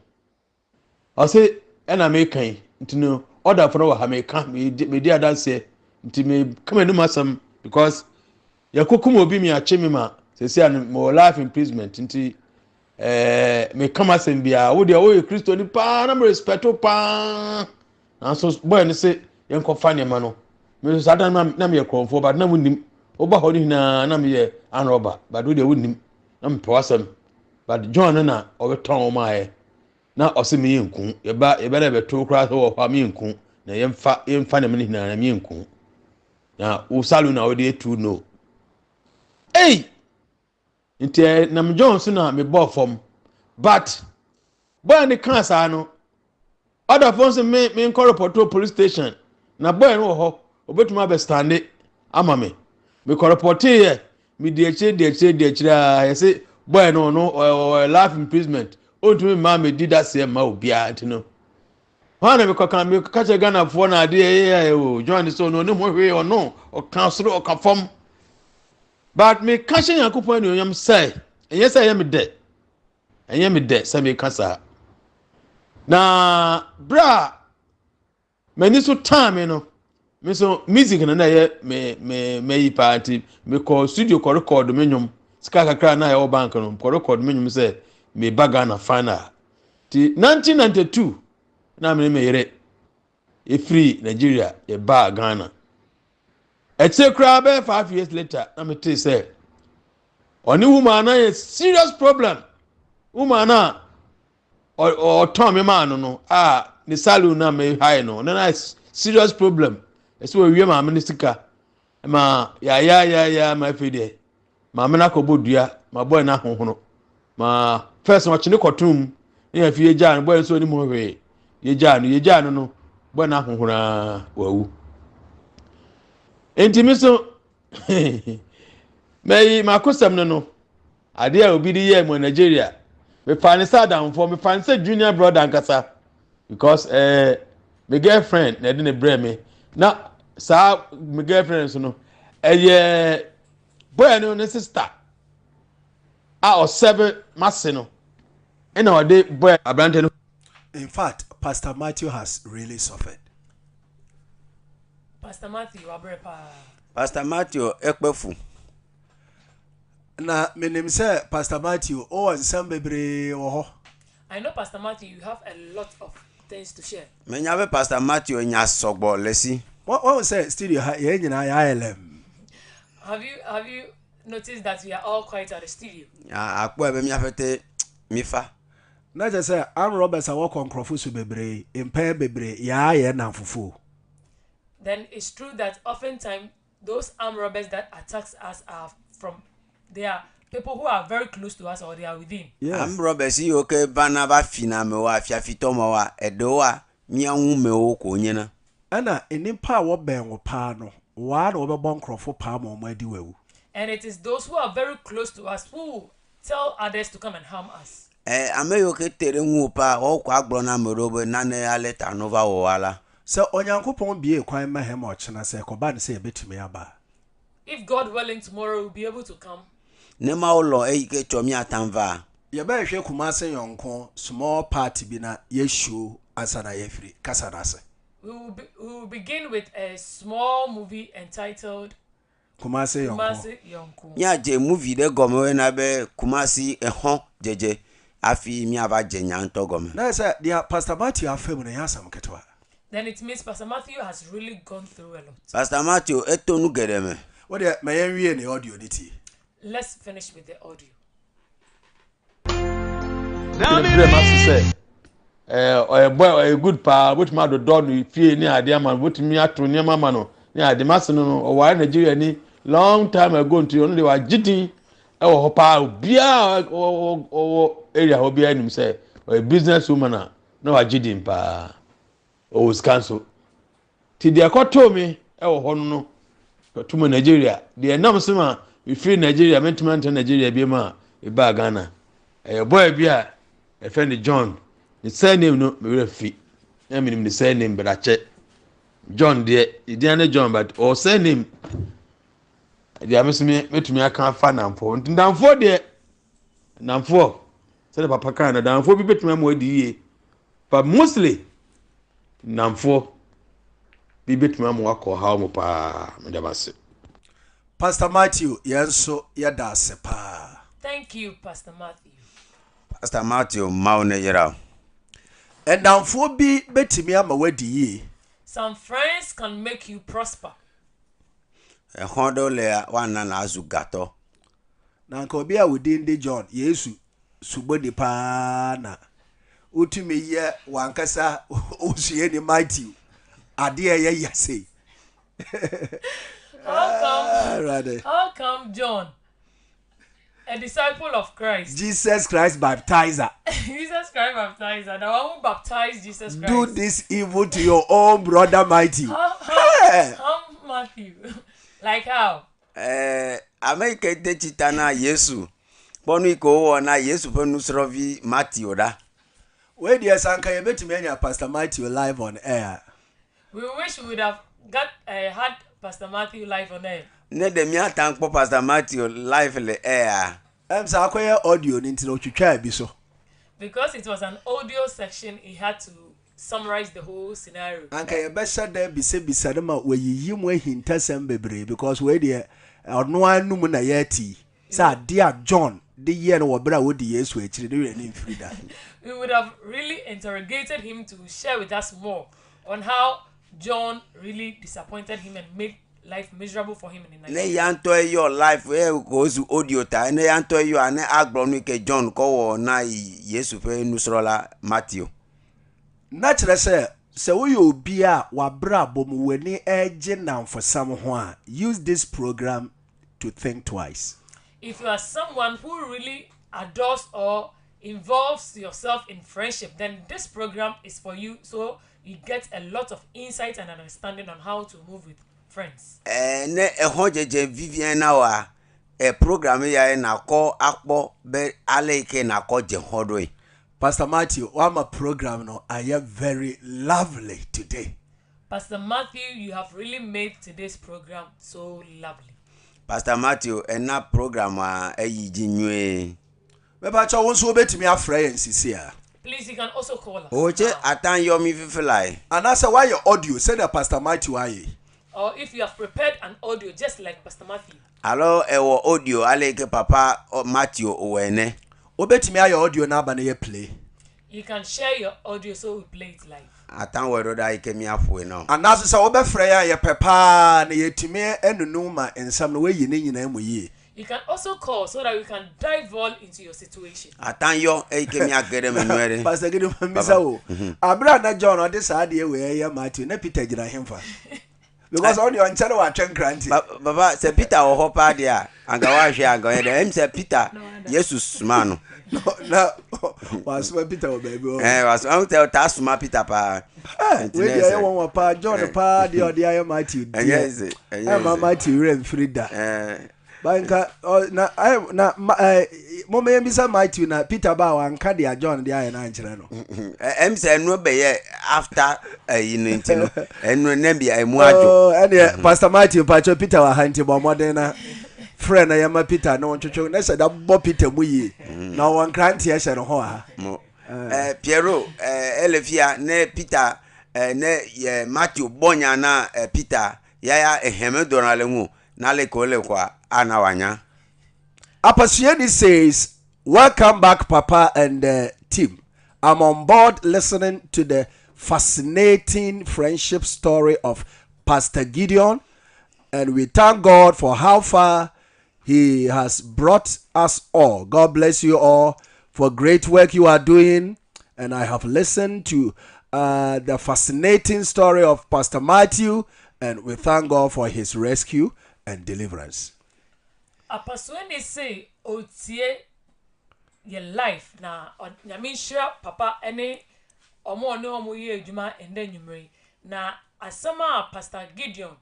o say ena me kan ntuno order for wa ha me kan me di adanse nti me kama no masam because yakokum obi mi ache me ma sesi an mo life imprisonment nti me come asem bia wo de wo ye Kristo ni pa na me respect pa na so boy ni say yen ko fa ne ma no me so adan na me konfo but na munim wo ba ho ni na me ye anroba but wo de wonim na me pewasem but John na o be ton o ma ye na o se me yenku ye ba na be to kra so wo fa me yenku na yemfa ne me na me yenku na wo salu na wo de tu no hey nti na me John so na me bo fom but boy ni kan sa no other phones me report police station na boy no ho obetuma be stand ama me report here me de achira say boy no life imprisonment ontumi ma me did that say ma obia ntino wana me kokan me kache Ghana for na de o join so no mo hwe o no o kan soro o kan fom but me kache yakopon ni oyam say enye say me de say me kasa na bra many so time no me so music na ye me yi party me call studio ko record me nyum sika kakra na ye bank no ko record me nyum say me baga na final ti 1992 na me yere e free Nigeria e ba Ghana e che kra be 5 years later na me tell say oni woman na a serious problem woman na or Tommy man no the salon na me high no na serious problem eso we ma minister ma ya ma fide ma me na ko bodua ma boy na hohono ma first ma chine kotum na fie ja no boy so ni mo hwe ye ja no boy na hohona wawu enti mi so me ma kosam no ade a obi di ye mo Nigeria me find sadam for me find say junior brother ankasa because my girlfriend na dey brand me na sa my girlfriend so no boy no ne sister or 7 masse no and our day boy abrante no. In fact, Pastor Matthew has really suffered. Pastor Matthew abrepa. Pastor Matthew ekpefu Na menim say Pastor Matthew and some bebre wo. I know Pastor Matthew, you have a lot of things to share. menya be Pastor Matthew nya sogbo lesi What say studio ye nyina ya LM. Have you noticed that we are all quiet at the studio? akpo ebe mi afete mifa Na just say am Roberts a work on crofo bebre impa bebre ya ye na fufu. Then it's true that oftentimes those armed robbers that attacks us they are people who are very close to us or they are within. Yes. am Robert yi oke bana ba fina me wa fiafito mo wa edo wa mianwu me wo ko nyina Ana enimpa wo ben wo pa no wa na wo be bon crofo pa mo adi wawu. And it is those who are very close to us who tell others to come and harm us. ameyo ke tere nwu pa o kwa agbro na merobo na ne ya leta nova wo wala So onyankopon bie kwan ma hem ochena say ko ba ne say betumi aba. If God willing, tomorrow we'll be able to come. ne ma ulo ke chomi atanva Ye ba hwe Kumase yonko small party bi na ye show asana ye free kasa na se. We will begin with a small movie entitled Kumase yonko. Kumase Yonko. nya je movie de gomo we na be Kumasi ehon jeje afi mi aba je nyanto gomo Na say dia Pastor Matthew afem na yasam ketwa. Then it means Pastor Matthew has really gone through a lot. Pastor Matthew etonu gedeme What the my wie ne audio niti. Let's finish with the audio. Boy a good pa which ma do no fie ni ade ama which me ato ni ama no ni ade masse no o wa Nigeria ni long time ago nti on dey wa gidin e wo ho pa obia o area ho bia nim say a business woman na wa gidin pa o was cancel ti de akoto me e wo ho no to mo Nigeria de nam sema we free Nigeria mentiment Nigeria bi ma e ba Ghana boy bia e friend John the surname no me refi I mean the surname but I John there Indiana John but or surname they am me metumi aka fa namfo ndamfo there namfo say the papa kan ndamfo bi betumi am wadi yie but mostly namfo bi betumi am wakọ ha mo pa me da base Pastor Matthew yenso yeda se pa. Thank you, Pastor Matthew. Pastor Matthew maune yira. Ɛnamfo bi betimi ama wadi yie. Some friends can make you prosper. Hondo le wana na azugato. Na nka obi a wodi ndi John Yesu subodi pa na utumi ye wankasa osuye ni Matthew ade ye yase. How come John, a disciple of Christ, Jesus Christ baptizer, Jesus Christ baptizer, the one who baptized Jesus Christ, do this evil to your own brother Matthew? How Matthew? Like how? America de chitana Yesu. Bonu iko na Yesu penu srovi Matthew da. Where the sanka you betimi anya Pastor Matthew live on air. We wish we would have had Pastor Matthew live on air. Ne de mi atan po Pastor Matthew live le air. Sa akoye audio ni ntino twitwa bi so. Because it was an audio section, he had to summarize the whole scenario. Anka ye be shada bisa de ma wayiyi mu ahintasem bebre because we de ono anum na yati. Sa dear John, the year no bra wo di Yesu akire de ni mfrida. We would have really interrogated him to share with us more on how John really disappointed him and made life miserable for him in the night. Ne yanto your life we go zu audio ta ne yanto you ane agbonu ke John ko wo na Yesu fe nusrola Matthew. Na kire se wo yo obi a wa bra bom wani eje namfosam ho a use this program to think twice. If you are someone who really adores or involves yourself in friendship, then this program is for you, so you get a lot of insight and understanding on how to move with friends. Ne hojeje Vivian na wa program ya na ko akpo be aleke na ko je hodoi. Pastor Matthew, my program no I am very lovely today. Pastor Matthew, you have really made today's program so lovely. Pastor Matthew, na program ayi jinwe. Beba cha wonso betimi afra yen sisia. Please, you can also call us. Oche atan yo mi fifilai. And asa why your audio say that Pastor Matthew aye. Or if you have prepared an audio just like Pastor Matthew. Hello, ewo audio aleke papa Matthew owene. Obetimi aye audio na aba na ye play. You can share your audio so we play it live. Atan we roda ike mi afwe no. And as say obefra ya ye pepa na yetimi enunu ma ensam no we yi ne nyina mu yi. You can also call so that we can dive all into your situation. Atan yo ike mi agere me nwere. Pastor Gideon Misa wo. Abra na John o de sa de we ya Matthew na Peter gina hemfa. Because on your channel wa twen kranti. Baba se Peter wo hopa de a anga wa hwe anga ye de se Peter Jesus manu. Na was Peter o baby o. Was on tell tasuma Peter pa. We dey won pa John pa de o de aye Matthew. Yes. Matthew rem Frida. Banka na mama yembisa Matthew na Peter ba wanka de John de aye na nkyere no. Say no be ye after no enu na bia emu ajo. And Pastor Matthew Pacho Peter wa hanti bo modern na friend na yama Peter na wonchocho na se da bo Peter mu yi na won kranti e hye no ho ha. Piero Elefia ne Peter ne Matthew bonya na Peter ya eheme donale mu na le ko le kwa anawanya. Apasueni says, welcome back Papa and team. I'm on board listening to the fascinating friendship story of Pastor Gideon, and we thank God for how far he has brought us all. God bless you all for great work you are doing. And I have listened to the fascinating story of Pastor Matthew, and we thank God for his rescue and deliverance. Apasueni say otie your life na nyamishra papa ene omo ne omo ye adwuma ende nyumre na asama Pastor Gideon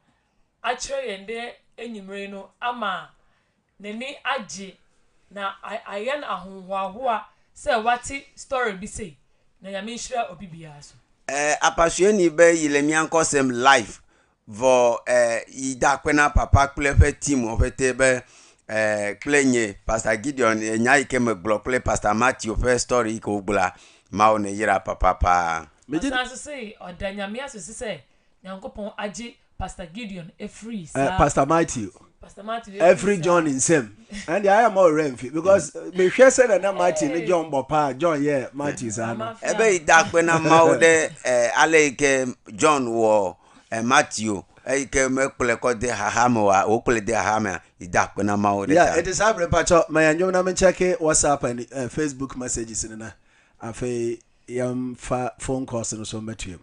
achre yende enyumre no ama neni age na ayen ahonhoahoa say wati story bi say na nyamishra obibia so apasueni be yilemian kosem live vo ida kwena papa plefe team ofete be klenye Pastor Gideon nya ike me blockle Pastor Matthew first story ko gbula ma o ne yira papa Pastor say odanyamia so say nyankopon age Pastor Gideon free Pastor Matthew Pastor Matthew. Every John in same. And I am all renfi because me share said that Matthew ni John Bopa John yeah Matthew's ano. Ebe idakwe na maude aleke John wo Matthew eke mekule ko de hahama wa okule de hahama idakwe na maude. Yeah, it is happening pacho my anyo na me check WhatsApp and Facebook messages ni na afi yam phone calls no so metuem.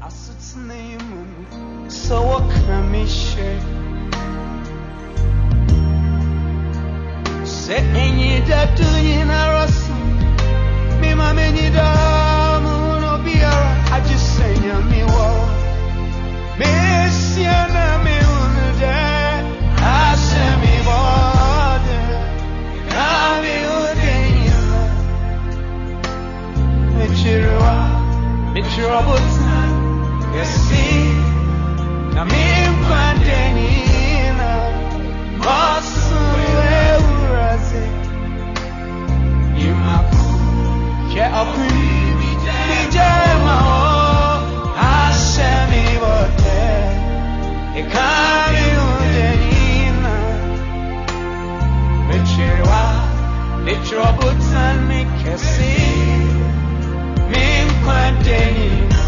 Asut's name so what can me share? Say any that do you know me ma many da no be I just say me wa me siana me unde I say me bode na me unde me chirwa but yes see na me kwandenina masu yeah, I'll be Jama. I said me what it can't be Udena. Me troubles and me kissing. Me Quantenina.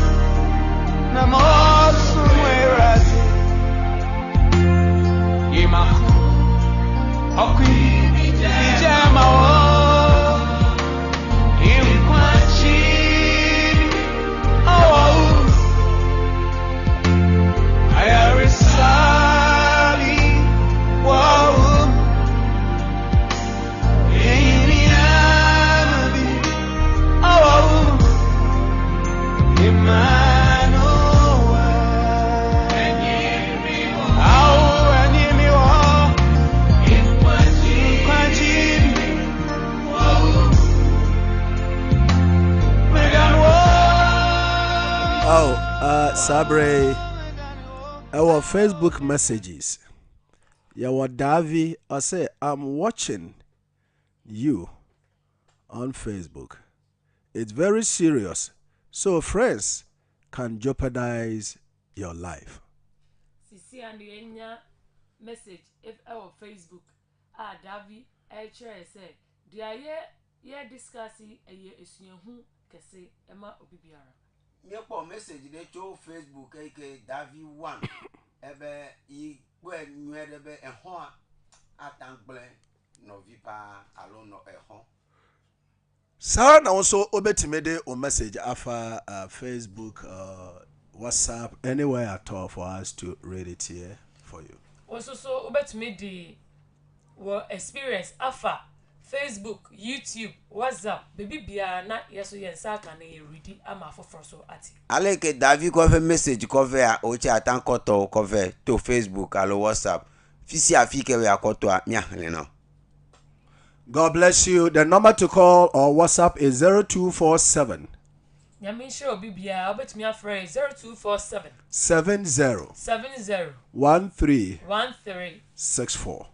Namos where I say. Yimaku. Okui Jama. Sabre, our Facebook messages. Yawa Davi, I say, I'm watching you on Facebook. It's very serious. So friends can jeopardize your life. Sisi and the message if our Facebook Davi say they are discussing a year is who can say Emma Obibiara. Me po message de cho Facebook ke Davi 1 ebe I gbe nwere be ehon atangble no vipa alo no ehon. Sarah na also obetime de o message afa Facebook WhatsApp anywhere at all for us to read it here for you. Also so obetime de experience afa Facebook, YouTube, WhatsApp, baby bia na yeso yensa kan e ready ama for so ati. Aleke Davi cover message cover oche atankoto cover to Facebook alo WhatsApp. Fisi afike we akoto a miahele no. God bless you. The number to call or WhatsApp is 0247 Yamin show bibia obetumi afre 0247 70 70 13 64.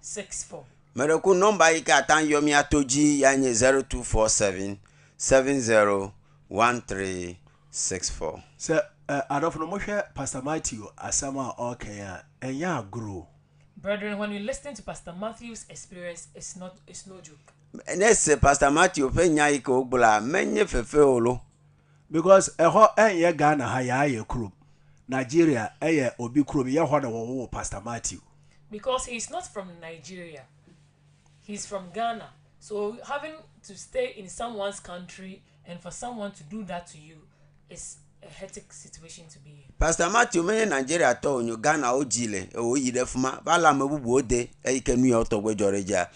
Mereku number ika atan yomi atoji yanye 0247 701364. So I don't know Pastor Matthew asama okay and ya grow. Brethren, when you listen to Pastor Matthew's experience, it's no joke. Nese Pastor Matthew penya ika ogbula menye fefe olo. Because eho enye Ghana ha ya ye krum. Nigeria eye obi krum ye ho na wo Pastor Matthew. Because he's not from Nigeria. He's from Ghana. So having to stay in someone's country and for someone to do that to you is a hectic situation to be in. Pastor Matthew menye Nigeria to onyo Ghana ojile o yide fuma bala mebubu ode ikenu ya otogwe joreja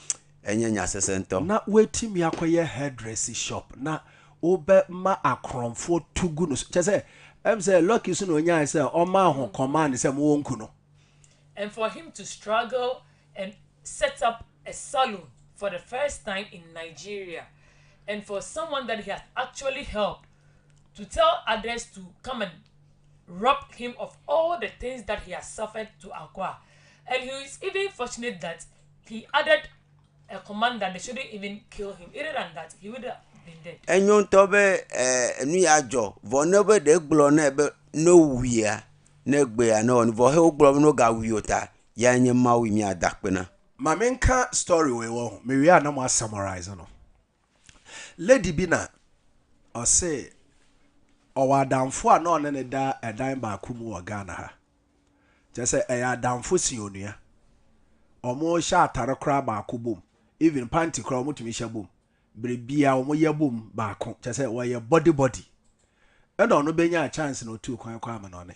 enye nya sesento. Na wetim yakoye hairdressing shop na obe ma akronfo tugu no say em say lucky so no nya say o ma ho command say mo wonku no. And for him to struggle and set up a salon for the first time in Nigeria, and for someone that he has actually helped to tell others to come and rob him of all the things that he has suffered to acquire. And he is even fortunate that he added a command that they shouldn't even kill him. Other than that, he would have been dead. Enyon tobe nu yajo vonebe de glo na ebe no wia na gbe ya no vo he oglo no ga wiota ya nye mawi mi adakpena. Mamenka story we wo. Me we na mo summarize no. Lady Bina or say or adamfo a no ne da edan ba ku mu Ghana ha. Je say e adamfo si onua. Omo sha atare kra ba ku bom. Even panty kra omo tumi sha bom. Brebia omo ye bom ba ko. Je say we body. And no benya a chance no two kwan kwa no ne.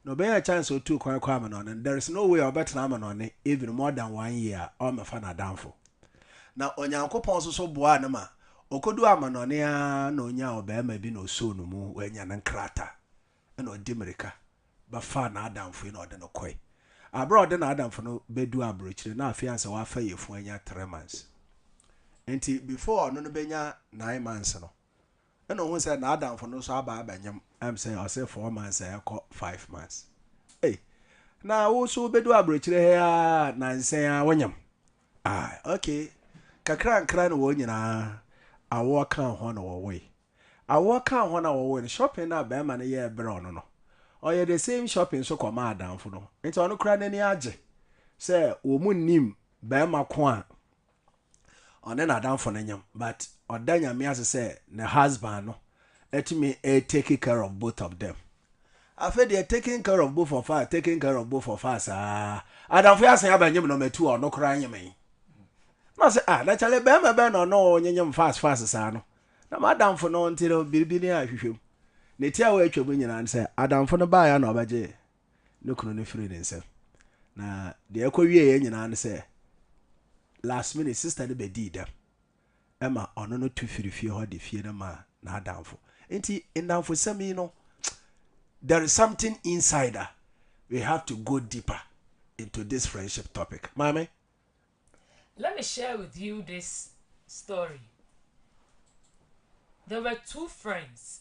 No benya a chance o two kwan kwa no ne. There is no way o better na no ne even more than 1 year or me fa na adamfo. Na onyankopon so boa na ma okodu amanone a na onya obema bi no so no mu wanya na nkrata na odi America ba fa na adamfo na ode no koi abroad na adamfo no bedu abrochire na afianse wa fa yefu anya 3 months enti before no benya 9 months no na hu say na adamfo no so aba abanyam am say o say 4 months e ko 5 months na wo so bedu abrochire he a na nsen a wanyam okay kakra nkra no wo nyina awo kan ho na wo we awo kan ho na wo we shopping na ba ma na ye bre ono no oye the same shopping so koma adamfo no enti ono kra na ni age say wo mu nim ba ma ko a one na adamfo na nyam but odanya me as say na husband no etimi take care of both of them after they taking care of both of us adamfo asan abanyem no metu ono kra nyem yi na say na chale be no nyem fast sa no na madamfo no ntiro biribiri ahwehwem ne tia wa atwam nyina say adamfo no ba ya na obaje ne kunu ne firi ne nsem na de akɔwie ye nyina ne say last minute sister ne be di dem ema ono no tu firi fie ho de fie na ma na adamfo enti ndamfo sami no there is something inside her. We have to go deeper into this friendship topic. Mami? Let me share with you this story. There were two friends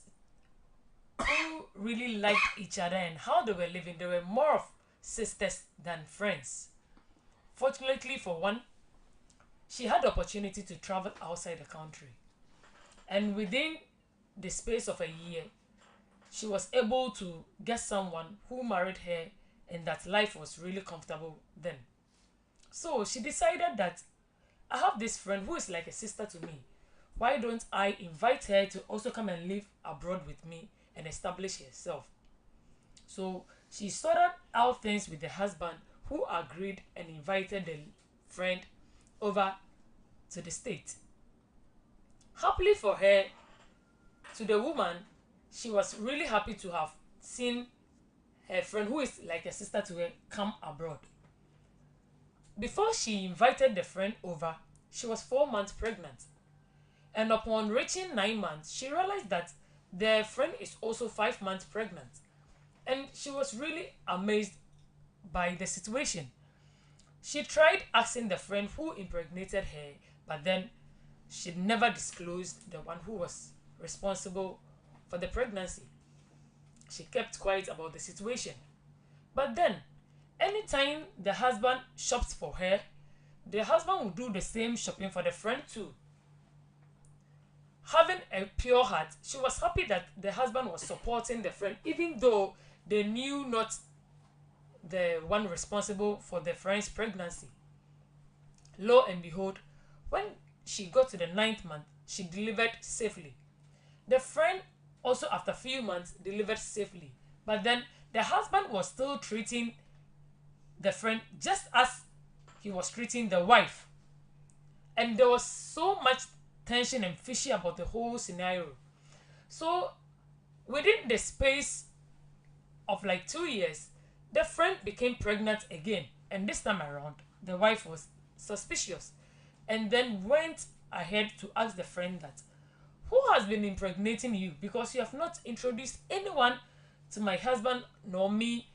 who really liked each other and how they were living. They were more of sisters than friends. Fortunately for one, she had the opportunity to travel outside the country. And within the space of a year, she was able to get someone who married her and that life was really comfortable then. So she decided that I have this friend who is like a sister to me. Why don't I invite her to also come and live abroad with me and establish herself? So she sorted out things with the husband who agreed and invited the friend over to the state. Happily for her, to the woman, she was really happy to have seen her friend, who is like a sister to her, come abroad. Before she invited the friend over, she was 4 months pregnant. And upon reaching 9 months, she realized that their friend is also 5 months pregnant. And she was really amazed by the situation. She tried asking the friend who impregnated her, but then she never disclosed the one who was responsible for the pregnancy. She kept quiet about the situation. But then, anytime the husband shops for her, the husband would do the same shopping for the friend too. Having a pure heart, she was happy that the husband was supporting the friend, even though they knew not the one responsible for the friend's pregnancy. Lo and behold, when she got to the 9th month, she delivered safely. The friend also, after a few months, delivered safely. But then the husband was still treating the friend just as he was treating the wife. And there was so much tension and fishy about the whole scenario. So within the space of like 2 years, the friend became pregnant again. And this time around, the wife was suspicious and then went ahead to ask the friend that, who has been impregnating you? Because you have not introduced anyone to my husband nor me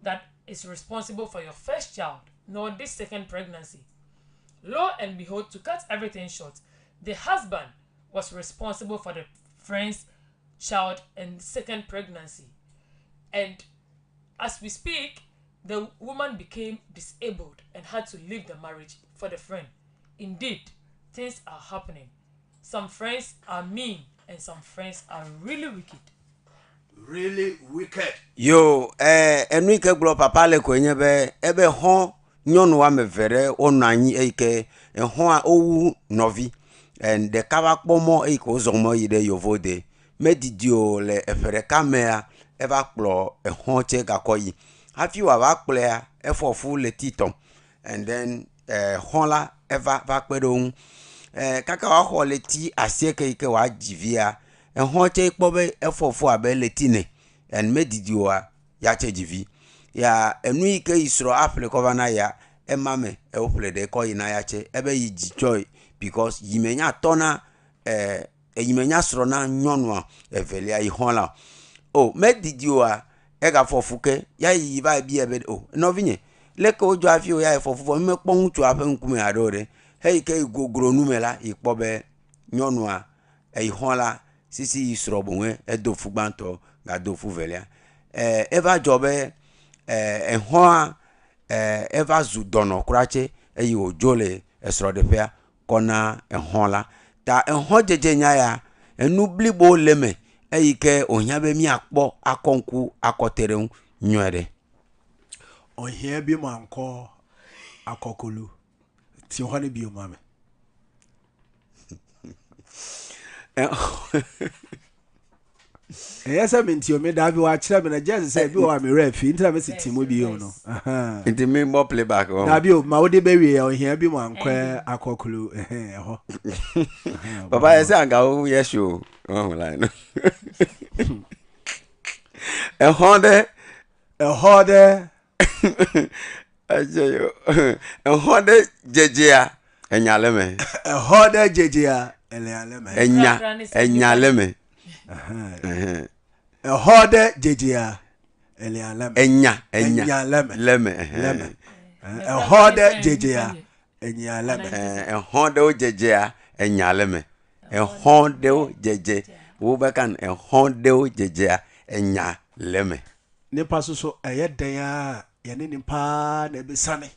that is responsible for your first child, nor this second pregnancy. Lo and behold, to cut everything short, the husband was responsible for the friend's child and second pregnancy. And as we speak, the woman became disabled and had to leave the marriage for the friend. Indeed, things are happening. Some friends are mean and some friends are really wicked. Really wicked. Yo, enwike glo papa le kwenye be ebe hon nyɔnu wɔme eve ɖe wonɔ anyi eye ke ehɔa owu nɔvi and ɖeka va kpɔ mɔ eye ke wozɔ mɔ yi ɖe yovo de medidi o le eƒe ɖeka mea eva kplɔ ehɔ tse gakɔ yi hafi wòava kplɔa efɔ fu le titɔm and then xɔ la eva va kpe ɖe wo ŋu kaka woaxɔ le ti asieke yi ke wòadzi via exɔ tse kpɔ be efɔ fu abe le ti ne and medidi oa ya tse dzi vi ya enu yi ke yi srɔ̃ aƒle kɔ va na ya ema me ewoƒle ɖe kɔ yi na ya tse ebe yi dzidzɔe because yi me nya tɔ na yi me nya srɔ̃ na nyɔnua evelia yi xɔ la o medidi oa egafɔ fu ke ya yi va bi ebe o nɔvinye leke wo dzɔ afi o ya efɔ fu fɔ mi mekpɔ ŋutsua ƒe ŋkume aɖewo ɖe heyi ke yi gogro nu me la yi kpɔ be nyɔnua eyi xɔ la sisi yi srɔ̃ boŋue edo fu gbãtɔ gado fu velia eva dzɔ be exɔa eva zu dɔnɔ kura tse eye wòdzo le esrɔ̃ɖeƒea kɔna exɔ la ta exɔ dzedze nya ya enu blibo le me eyi ke wòhiã be miakpɔ akɔ ŋku akɔte ɖe ŋu nyuie ɖe. Ohia bi ma nkɔ akɔkolu ti hɔ ne bi o ma me. Ɛyɛ sɛ mentio me da bi wakyerɛ me na gye sɛ bi wɔ amerɛ fi nti na mesi ti mu bi o no. Nti me mbɔ playback o. Da bi o ma wode bɛwie ohia bi ma nkɔ akɔkolu ɛhɔ. Papa yɛ sɛ anka wo yɛ show ɔhun la no. Ɛhɔ dɛ ajeyo ehɔ de jejea enyaleme ehɔ de jejea enyaleme enyaleme ehɔ de jejea enyaleme enyaleme ehɔ de jejea enyaleme ehɔ de jejea enyaleme ehɔ de jeje wo bekan ehɔ de jejea enyaleme nipa soso ɛyɛ den a yɛne nipa na ebesane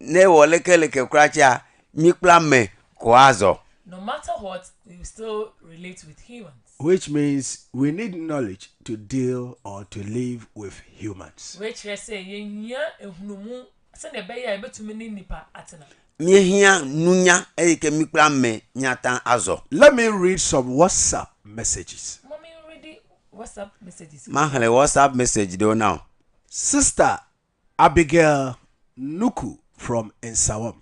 ne wɔ lekeleke kurachi a mikpla me koazo. No matter what, we still relate with humans. Which means we need knowledge to deal or to live with humans. Which I say yenya ehunumu se ne be ya ebetumi ne nipa atena. Mihia nunya ke mikpla me nyata azo. Let me read some WhatsApp messages. Mommy read WhatsApp messages. Mahale WhatsApp message do now. Sister Abigail Nuku from Nsawam.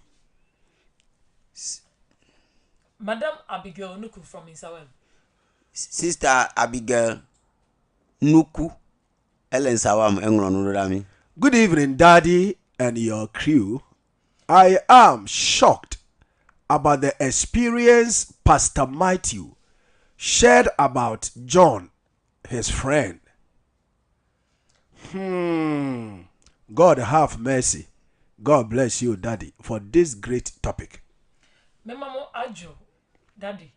Madam Abigail Nuku from Nsawam. Sister Abigail Nuku Nsawam Englonurami. Good evening, Daddy and your crew. I am shocked about the experience Pastor Matthew shared about John, his friend. God have mercy. God bless you, Daddy, for this great topic. Memamo ajo, Daddy.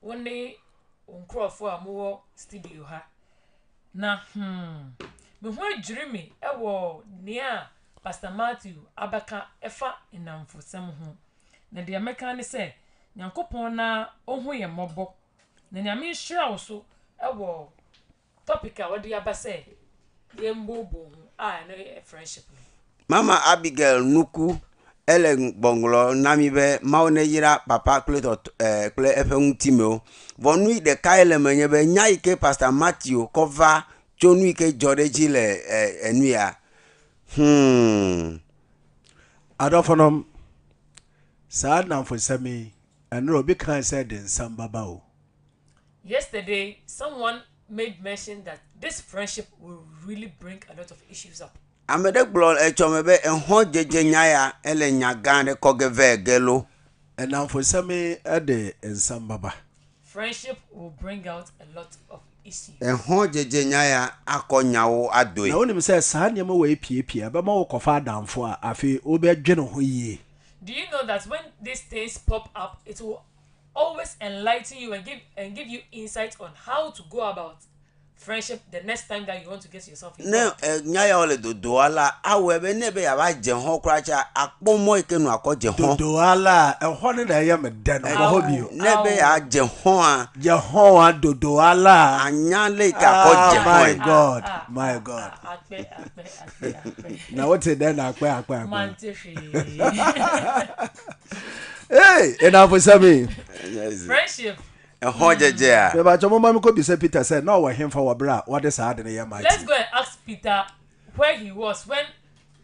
One day, uncrofo amuwo studio ha. Na me ho dreamy ewo nia Pastor Matthew abaka efa inamfosem ho. Na de ameka ne se, Nyankopon na ohu ye mobo. Na nyame hira wo so ewo topic a wode aba se yembobo na friendship. Mama Abigail Nuku ele bonglo nami be maone yira papa kleto kle efun timeo vonu de kaile menye be nyai ke Pastor Matthew cover chonu ke jodeji le enua Adofonom sad na for semi and Robi kan said in Sambaba. Yesterday someone made mention that this friendship will really bring a lot of issues up. Amede gblɔ etsɔme be ehɔ dzedze nyaya ele nyaga ɖe kɔge ve gelo. Enamfosemi ede nsambaba. Friendship will bring out a lot of issues. Ehɔ dzedze nyaya akɔ nyawo adoe. Na wonim sɛ saa nneɛma wɔ epiepie ba ma wo kɔfa adamfo a afi obɛdwe ho yie. Do you know that when these things pop up, it will always enlighten you and give you insight on how to go about friendship the next time that you want to get yourself ne involved. nya ya ole dodo ala awe be ne be ya ba je ho kracha akpomo ikenu akoje ho do ala ehɔ ne na ɛyɛ me dɛ no ho bio ne be ya je ho a je ho a dodo ala anya le ka akoje ho my god my god Akpe. na what then akpa Mante hwee. hey enough for me Friendship. ho jeje a be ba chomo mami ko bi say Peter said no wa hemfa wa bra what is hard in your mighty. Let's go and ask Peter where he was when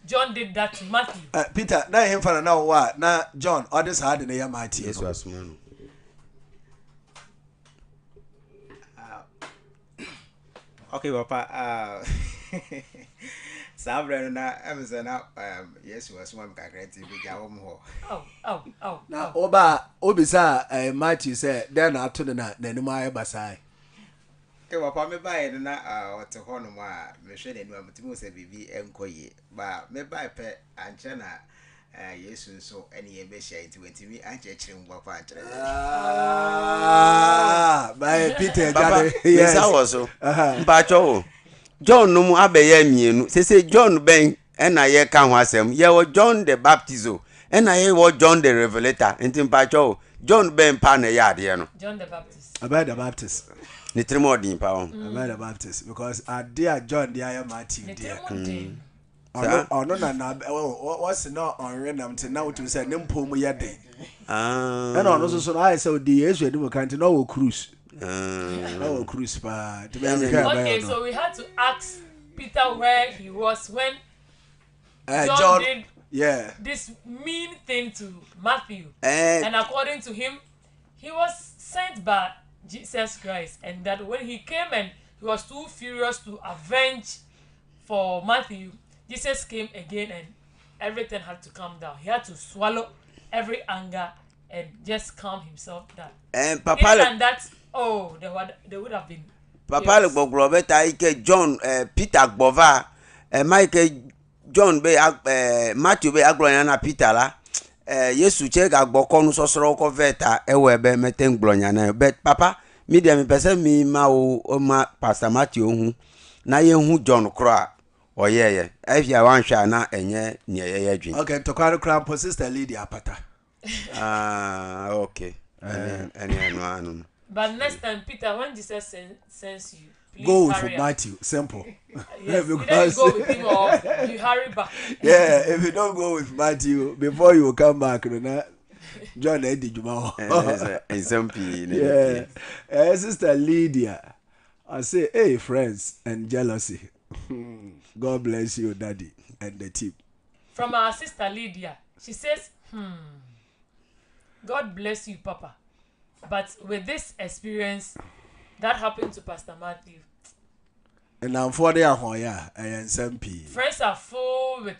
John did that to Matthew. Peter na hemfa na wa na John what is hard in your mighty. Yesu asumanu Okay, Papa. Sabre na emzena Yesu asumam kakreti bi ja wo mo. Oh. Na obisa Matthew say then ato na nanu aye basai. Okay, Papa me buy na ote ho no ma me hwe na nu amtimo se bibi enkoye. Ba me buy pe anche na Yesu so ene ye be share nti wentimi anche chire ngwa pa anche. By Peter Papa yes I was so mpacho John no mu abeye mienu say John ben ena ye ka ho asem ye wo John the Baptizo ena ye wo John the Revelator nti mpacho John ben pa na ya ade no John the Baptist. about the Baptist. ni trimodin pa on About the Baptist because dear John dear Matthew The dear. Timothy. Ono na what's no on random to now to say nimpo mu yede. And ono so I say the Yesu edi kan no wo cruise. No cruise pa. Okay, so we had to ask Peter where he was when John did this mean thing to Matthew. And according to him, he was sent by Jesus Christ, and that when he came and he was too furious to avenge for Matthew, Jesus came again and everything had to calm down. He had to swallow every anger and just calm himself down. And And that, they would have been. Papa le gbogbo beta ike John Peter gbova Mike John be Matthew be aglonya na Peter la Yesu che ga gboko nu sosoro ko veta ewe be meten gblonya na bet papa mi dem pese mi ma o ma Pastor Matthew hu na ye hu John kro oyeye afia wan hwa na enye ne ye adwin. Okay, to kwaro kram po sister Lydia apata. Okay. Anu. But next time, Peter, when Jesus sends you, please Go with hurry up. Matthew, simple. Yes, Because you go with him or you hurry back. yeah, if you don't go with Matthew before you come back, John Eddie Juma. Yeah. Sister Lydia, I say, hey, friends and jealousy. God bless you, Daddy, and the team. From our sister Lydia, she says, God bless you, Papa. But with this experience that happened to Pastor Matthew, and I'm for the Ahoya and SMP. friends are full with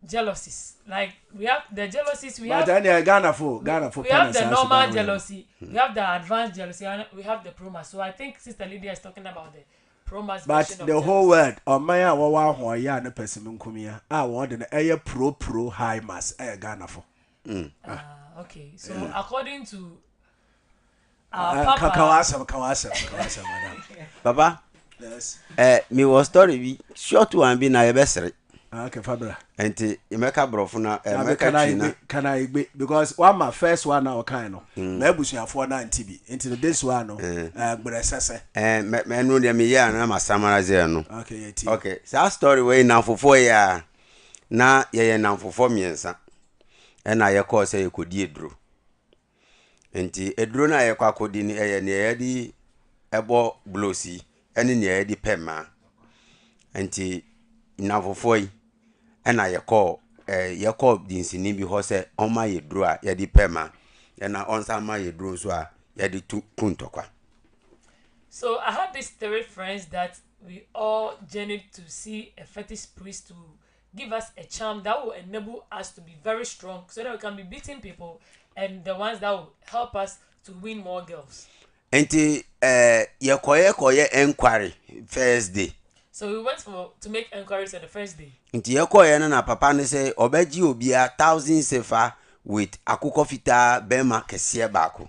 jealousies. Like we have the jealousies, we have Ghana for we have the normal jealousy, we have the advanced jealousy, and we have the promas. So I think Sister Lydia is talking about the promas. But version of the jealousy. whole world, on my Ahoya and a person kumia, I want an air pro high mass, Ghana for. Okay, so according to our Papa, Kawasa, madam. Papa, Yes. me was story bi short one bi na yebesere. Okay, Fabra. Enti Emeka brofo na Can I be because one my first one now kind of. Na ebusuafo na ntibi. Into this one no. Gbresese. Me no de me ya na masamara ze no. Okay, yeti. Okay, so story we na fofo ya na ye na fofo miensa. E na ye call say ye kodi eduro. Enti eduro na ye kwa akodi ni ye ne di ebo blosi ene ne ye di pema. Enti na fofo yi e na ye call dinsini bi ho se on ma ye duro a ye di pema. E na on sa ma ye duro so a ye di kuntokwa. So I have these 3 friends that we all journeyed to see a fetish priest to give us a charm that will enable us to be very strong so that we can be beating people and the ones that will help us to win more girls. Enti ye koye enquiry first day. So we went to make enquiries on the first day. Nti ye koye na papa ne say obeji obi 1,000 sefa with akukọ fita bema kese baako.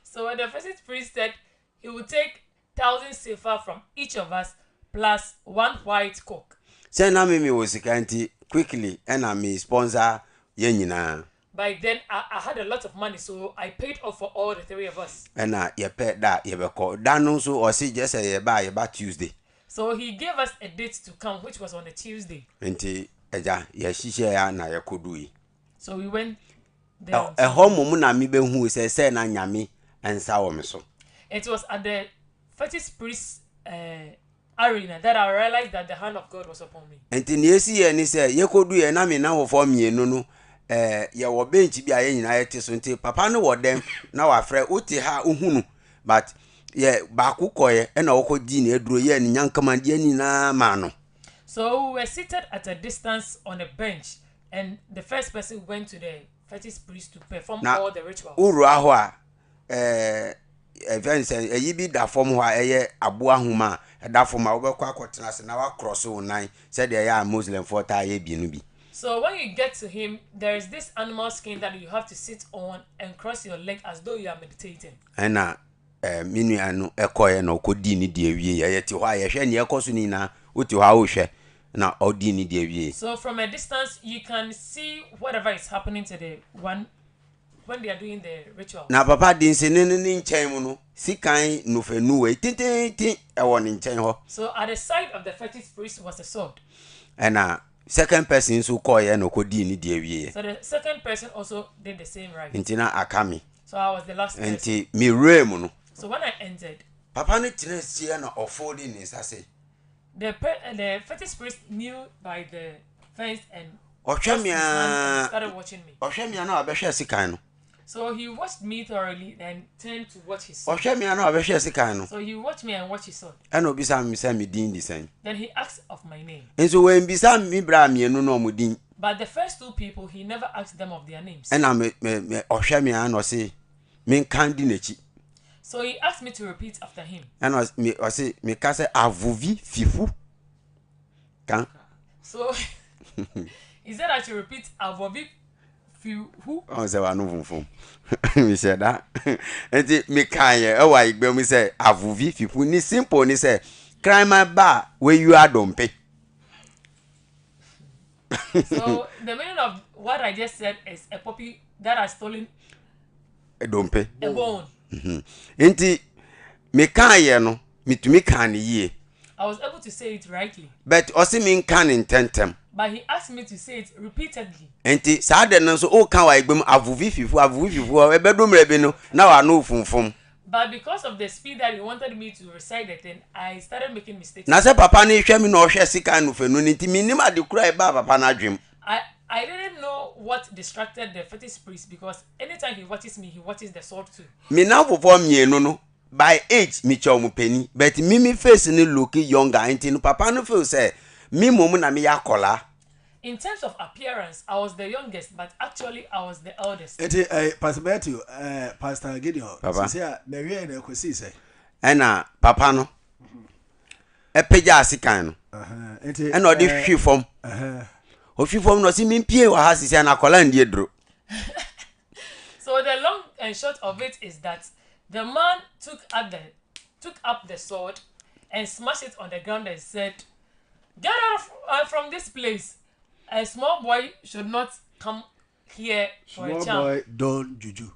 So when the fetish priest said he would take 1,000 sefa from each of us plus 1 white coke. Say na me was sika quickly and I me sponsor ye nyina. By then, I had a lot of money, so I paid off for all the 3 of us. And ye pay that ye be call. That no so or see just say ye buy Tuesday. So he gave us a date to come, which was on a Tuesday. Enti eja ye hihye ya na ye kodu yi. So we went there. E ho mum na me be hu say na nyame ensa wo me so. It was at the fetish priest arena that I realized that the hand of God was upon me. Enti ne esi ye ni say ye kodu ye na me na wo fo mienu no ye wo bench bi aye nyina ye te so nti papa no wo dem na wa frɛ uti ha uhunu but ye ba ku koye e na wo ko di na eduro ye ni nyankama de ni na ma no. So we were seated at a distance on a bench, and the first person went to the fetish priest to perform all the rituals. Uru aho a events eyi bi da form ho a eye abo ahoma da form a wo be kwa kwotena se na wa cross wo nan said they are Muslim for ta ye bi no bi. So when you get to him, there is this animal skin that you have to sit on and cross your leg as though you are meditating. Ena minu anu ekoye na okodi ni de awie ye ti ho a ye hwe ne ekoso ni na oti ho a wo hwe na odi ni de awie. So from a distance you can see whatever is happening to the one when they are doing the ritual. Na papa din se ne nchen mu no sikan no fenu we tintin e wo ne nchen ho. So at the side of the fetish priest was a sword. Ena second person so koye na okodi ni de awie. So the second person also did the same right. Intina akami. So I was the last person. Enti mi rem no. So when I entered, papa ne tine sie na offodi ni sase. The fetish priest knew by the fence and started watching me. Ohwemia na obehwe sikan no. So he watched me thoroughly and turned to watch his sword. Ohwemia na obehwe sikan no. So he watched me and watched his sword. And obisa me say me din di sen. Then he asked of my name. Enso when bisa me bra me no no din. But the first 2 people he never asked them of their names. And me ohwemia no say me kan di nachi. So he asked me to repeat after him. And I say me ka say avovi fifu. Kan. So he said I should repeat avovi fifu. Oh say wa no funfun. Me said that. Enti me kan ye e wa igbe me say avovi fifu ni simple ni say cry my bar where you are don't pay. So the meaning of what I just said is a puppy that has stolen a dompe. A bone. Enti me kan ye no mitumi kan ye. I was able to say it rightly. But osi me kan intentem. But he asked me to say it repeatedly. Enti saa de no so o kan wa igbem avuvi fifu e bedom rebi no na wa no funfum. But because of the speed that he wanted me to recite the thing, I started making mistakes. Na se papa na hwe me na o hwe sika no fe no nti minim ade kura e ba papa na adwem. I didn't know what distracted the fetish priest because anytime he watches me, he watches the sword too. Me na fofo mienu no by age me chow mu pani but me face ni look younger nti no papa no feel say me mom na me yakola. In terms of appearance, I was the youngest, but actually I was the eldest. Pastor Matthew, Pastor Gideon, say na we na kwesi say. Ena papa no e peja asikan no. Ena odi hwi fom. O hwi fom no si me pie wa ha sisi na kola ndie dro. So the long and short of it is that the man took up the sword and smashed it on the ground and said, "Get out from this place. A small boy should not come here for a charm." Small boy don't juju.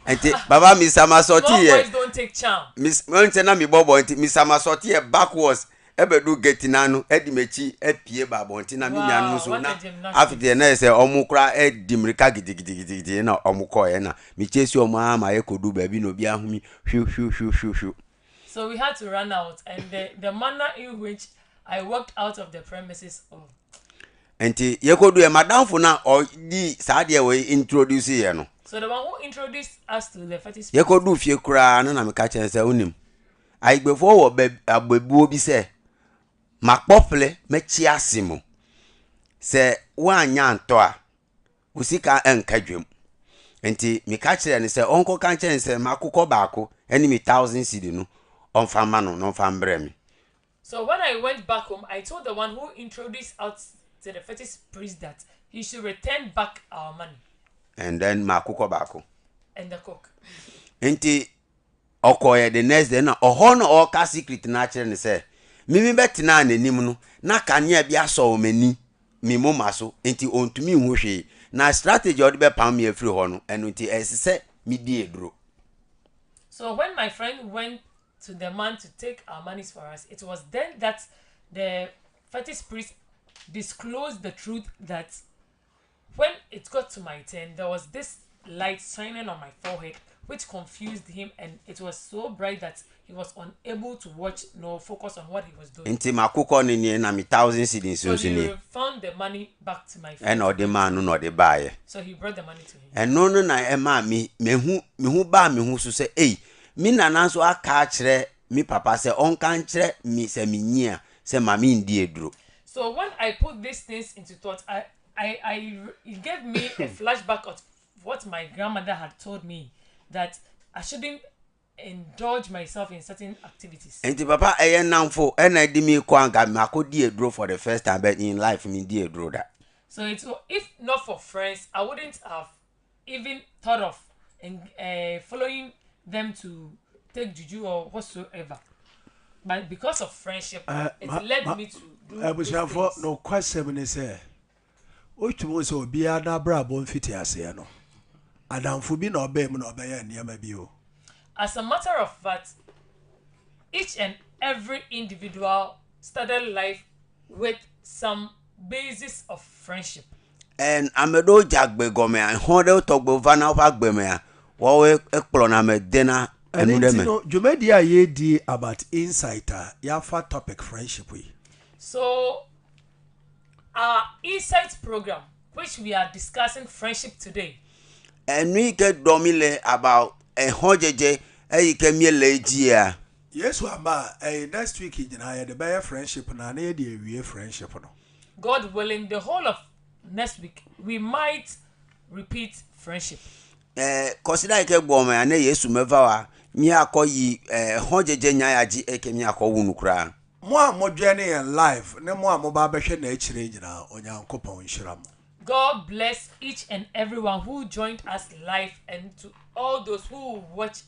Enti baba Mr. Masoti here. Small boys don't take charm. Miss Montana mi bobo enti Mr. Masoti here backwards ebedu getinanu edimechi epie babo enti na mi nyanu so na afite na ese omukra edimirika gidigidi na omukoye na mi chesi omo ama ye kodu ba bi no bi ahumi hwu. So we had to run out, and the manner in which I walked out of the premises. Enti ye kodu e madam fu na o di saade we introduce ye no. So the one who introduced us to the fetish. Ye kodu fie kura na me ka chen se unim. Aigbefo wo abebuo bi se makpofle mechi asimo. Se wanya anto a usika enkadwem. Enti me ka kire ne se onko kan chen se makukọ baako eni me 1000 cedi no onfa ma no no fa mbre me. So when I went back home, I told the one who introduced us to the fetish priest that he should return back our money. And then makukọ baako. And the cook. Enti okoye the next day na oho no oka secret na kire ne say mimi betina na nim no na kanea bia so mani mi moma so enti ontumi hu hwe na strategy odi be pam me afiri ho no eno enti esese mi die duro. So when my friend went to the man to take our monies for us, it was then that the fetish priest disclosed the truth that when it got to my turn, there was this light shining on my forehead, which confused him, and it was so bright that he was unable to watch nor focus on what he was doing. Enti makoko ni na mi 1,000 cedis So so he ni. found the money back to my friend. And or the man no the buy. So he brought the money to him. And no na ema me hu ba me hu so say eh mi nana so aka kire mi papa say on kan kire mi say mi nyia say mami ndi eduro. So when I put these things into thought, it gave me a flashback of what my grandmother had told me, that I shouldn't indulge myself in certain activities. Enti papa eye namfo na di mi ko anga makodi eduro for the first time but in life mi di eduro that. So if not for friends, I wouldn't have even thought of following them to take juju or whatsoever. But because of friendship, it led me to do I was for no question is say otumo so bia na bra bon fiti ase no adamfo bi na obey mu na obey niam bio. As a matter of fact, each and every individual started life with some basis of friendship. And amedo jagbe gome an hode togbo vana ogbe me wo we ekplo na me dena enu de me. No Jumedia ye di about insighter ya fa topic friendship we. So our insight program, which we are discussing friendship today. And we get domile about a hojeje e ke miele gia. Yes wa next week in the buy friendship na na dey wie friendship no. God willing, the whole of next week we might repeat friendship. Consider ke gbo me na Yesu meva wa mi akoyi hojeje nyayaji e ke mi akowunu kra. Mo amodwene in life ne mo amoba behwe na akire nyina onyankopon hyiram. God bless each and everyone who joined us live, and to all those who watch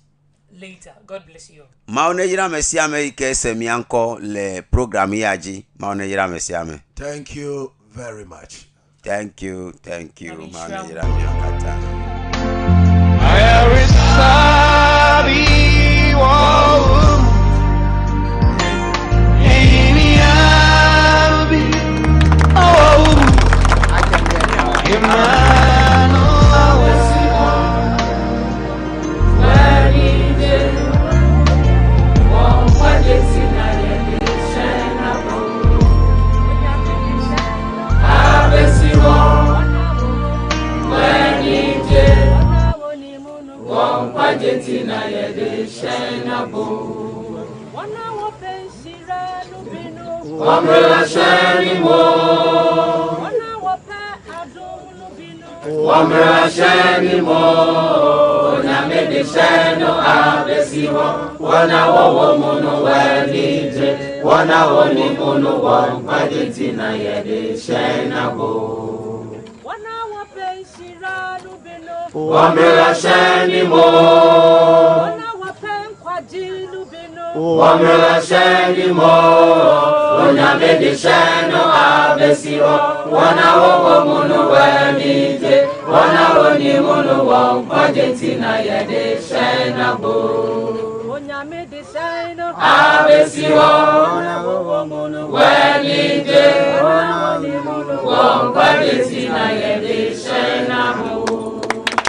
later. God bless you. Maone yira mesiame ike semi anko le program yaji. Maone yira mesiame. Thank you very much. Thank you. Maone yira miakata. Argentina yede shena bo wana wapensira lubino wamrela sheni mo wana wapa adu lubino wamrela sheni mo nyamede sheno abesiwo wana wowo mono wenije wana woni mono wa Argentina yede shena bo wamela sheni mo wana wapenkwa jilu bino wamela sheni mo onyamede sheno abesiwo wana wowo munu wenije wana woni munu wa Argentina yede shena bo onyamede sheno abesiwo wana wowo munu wenije wana woni munu wa Argentina yede shena bo.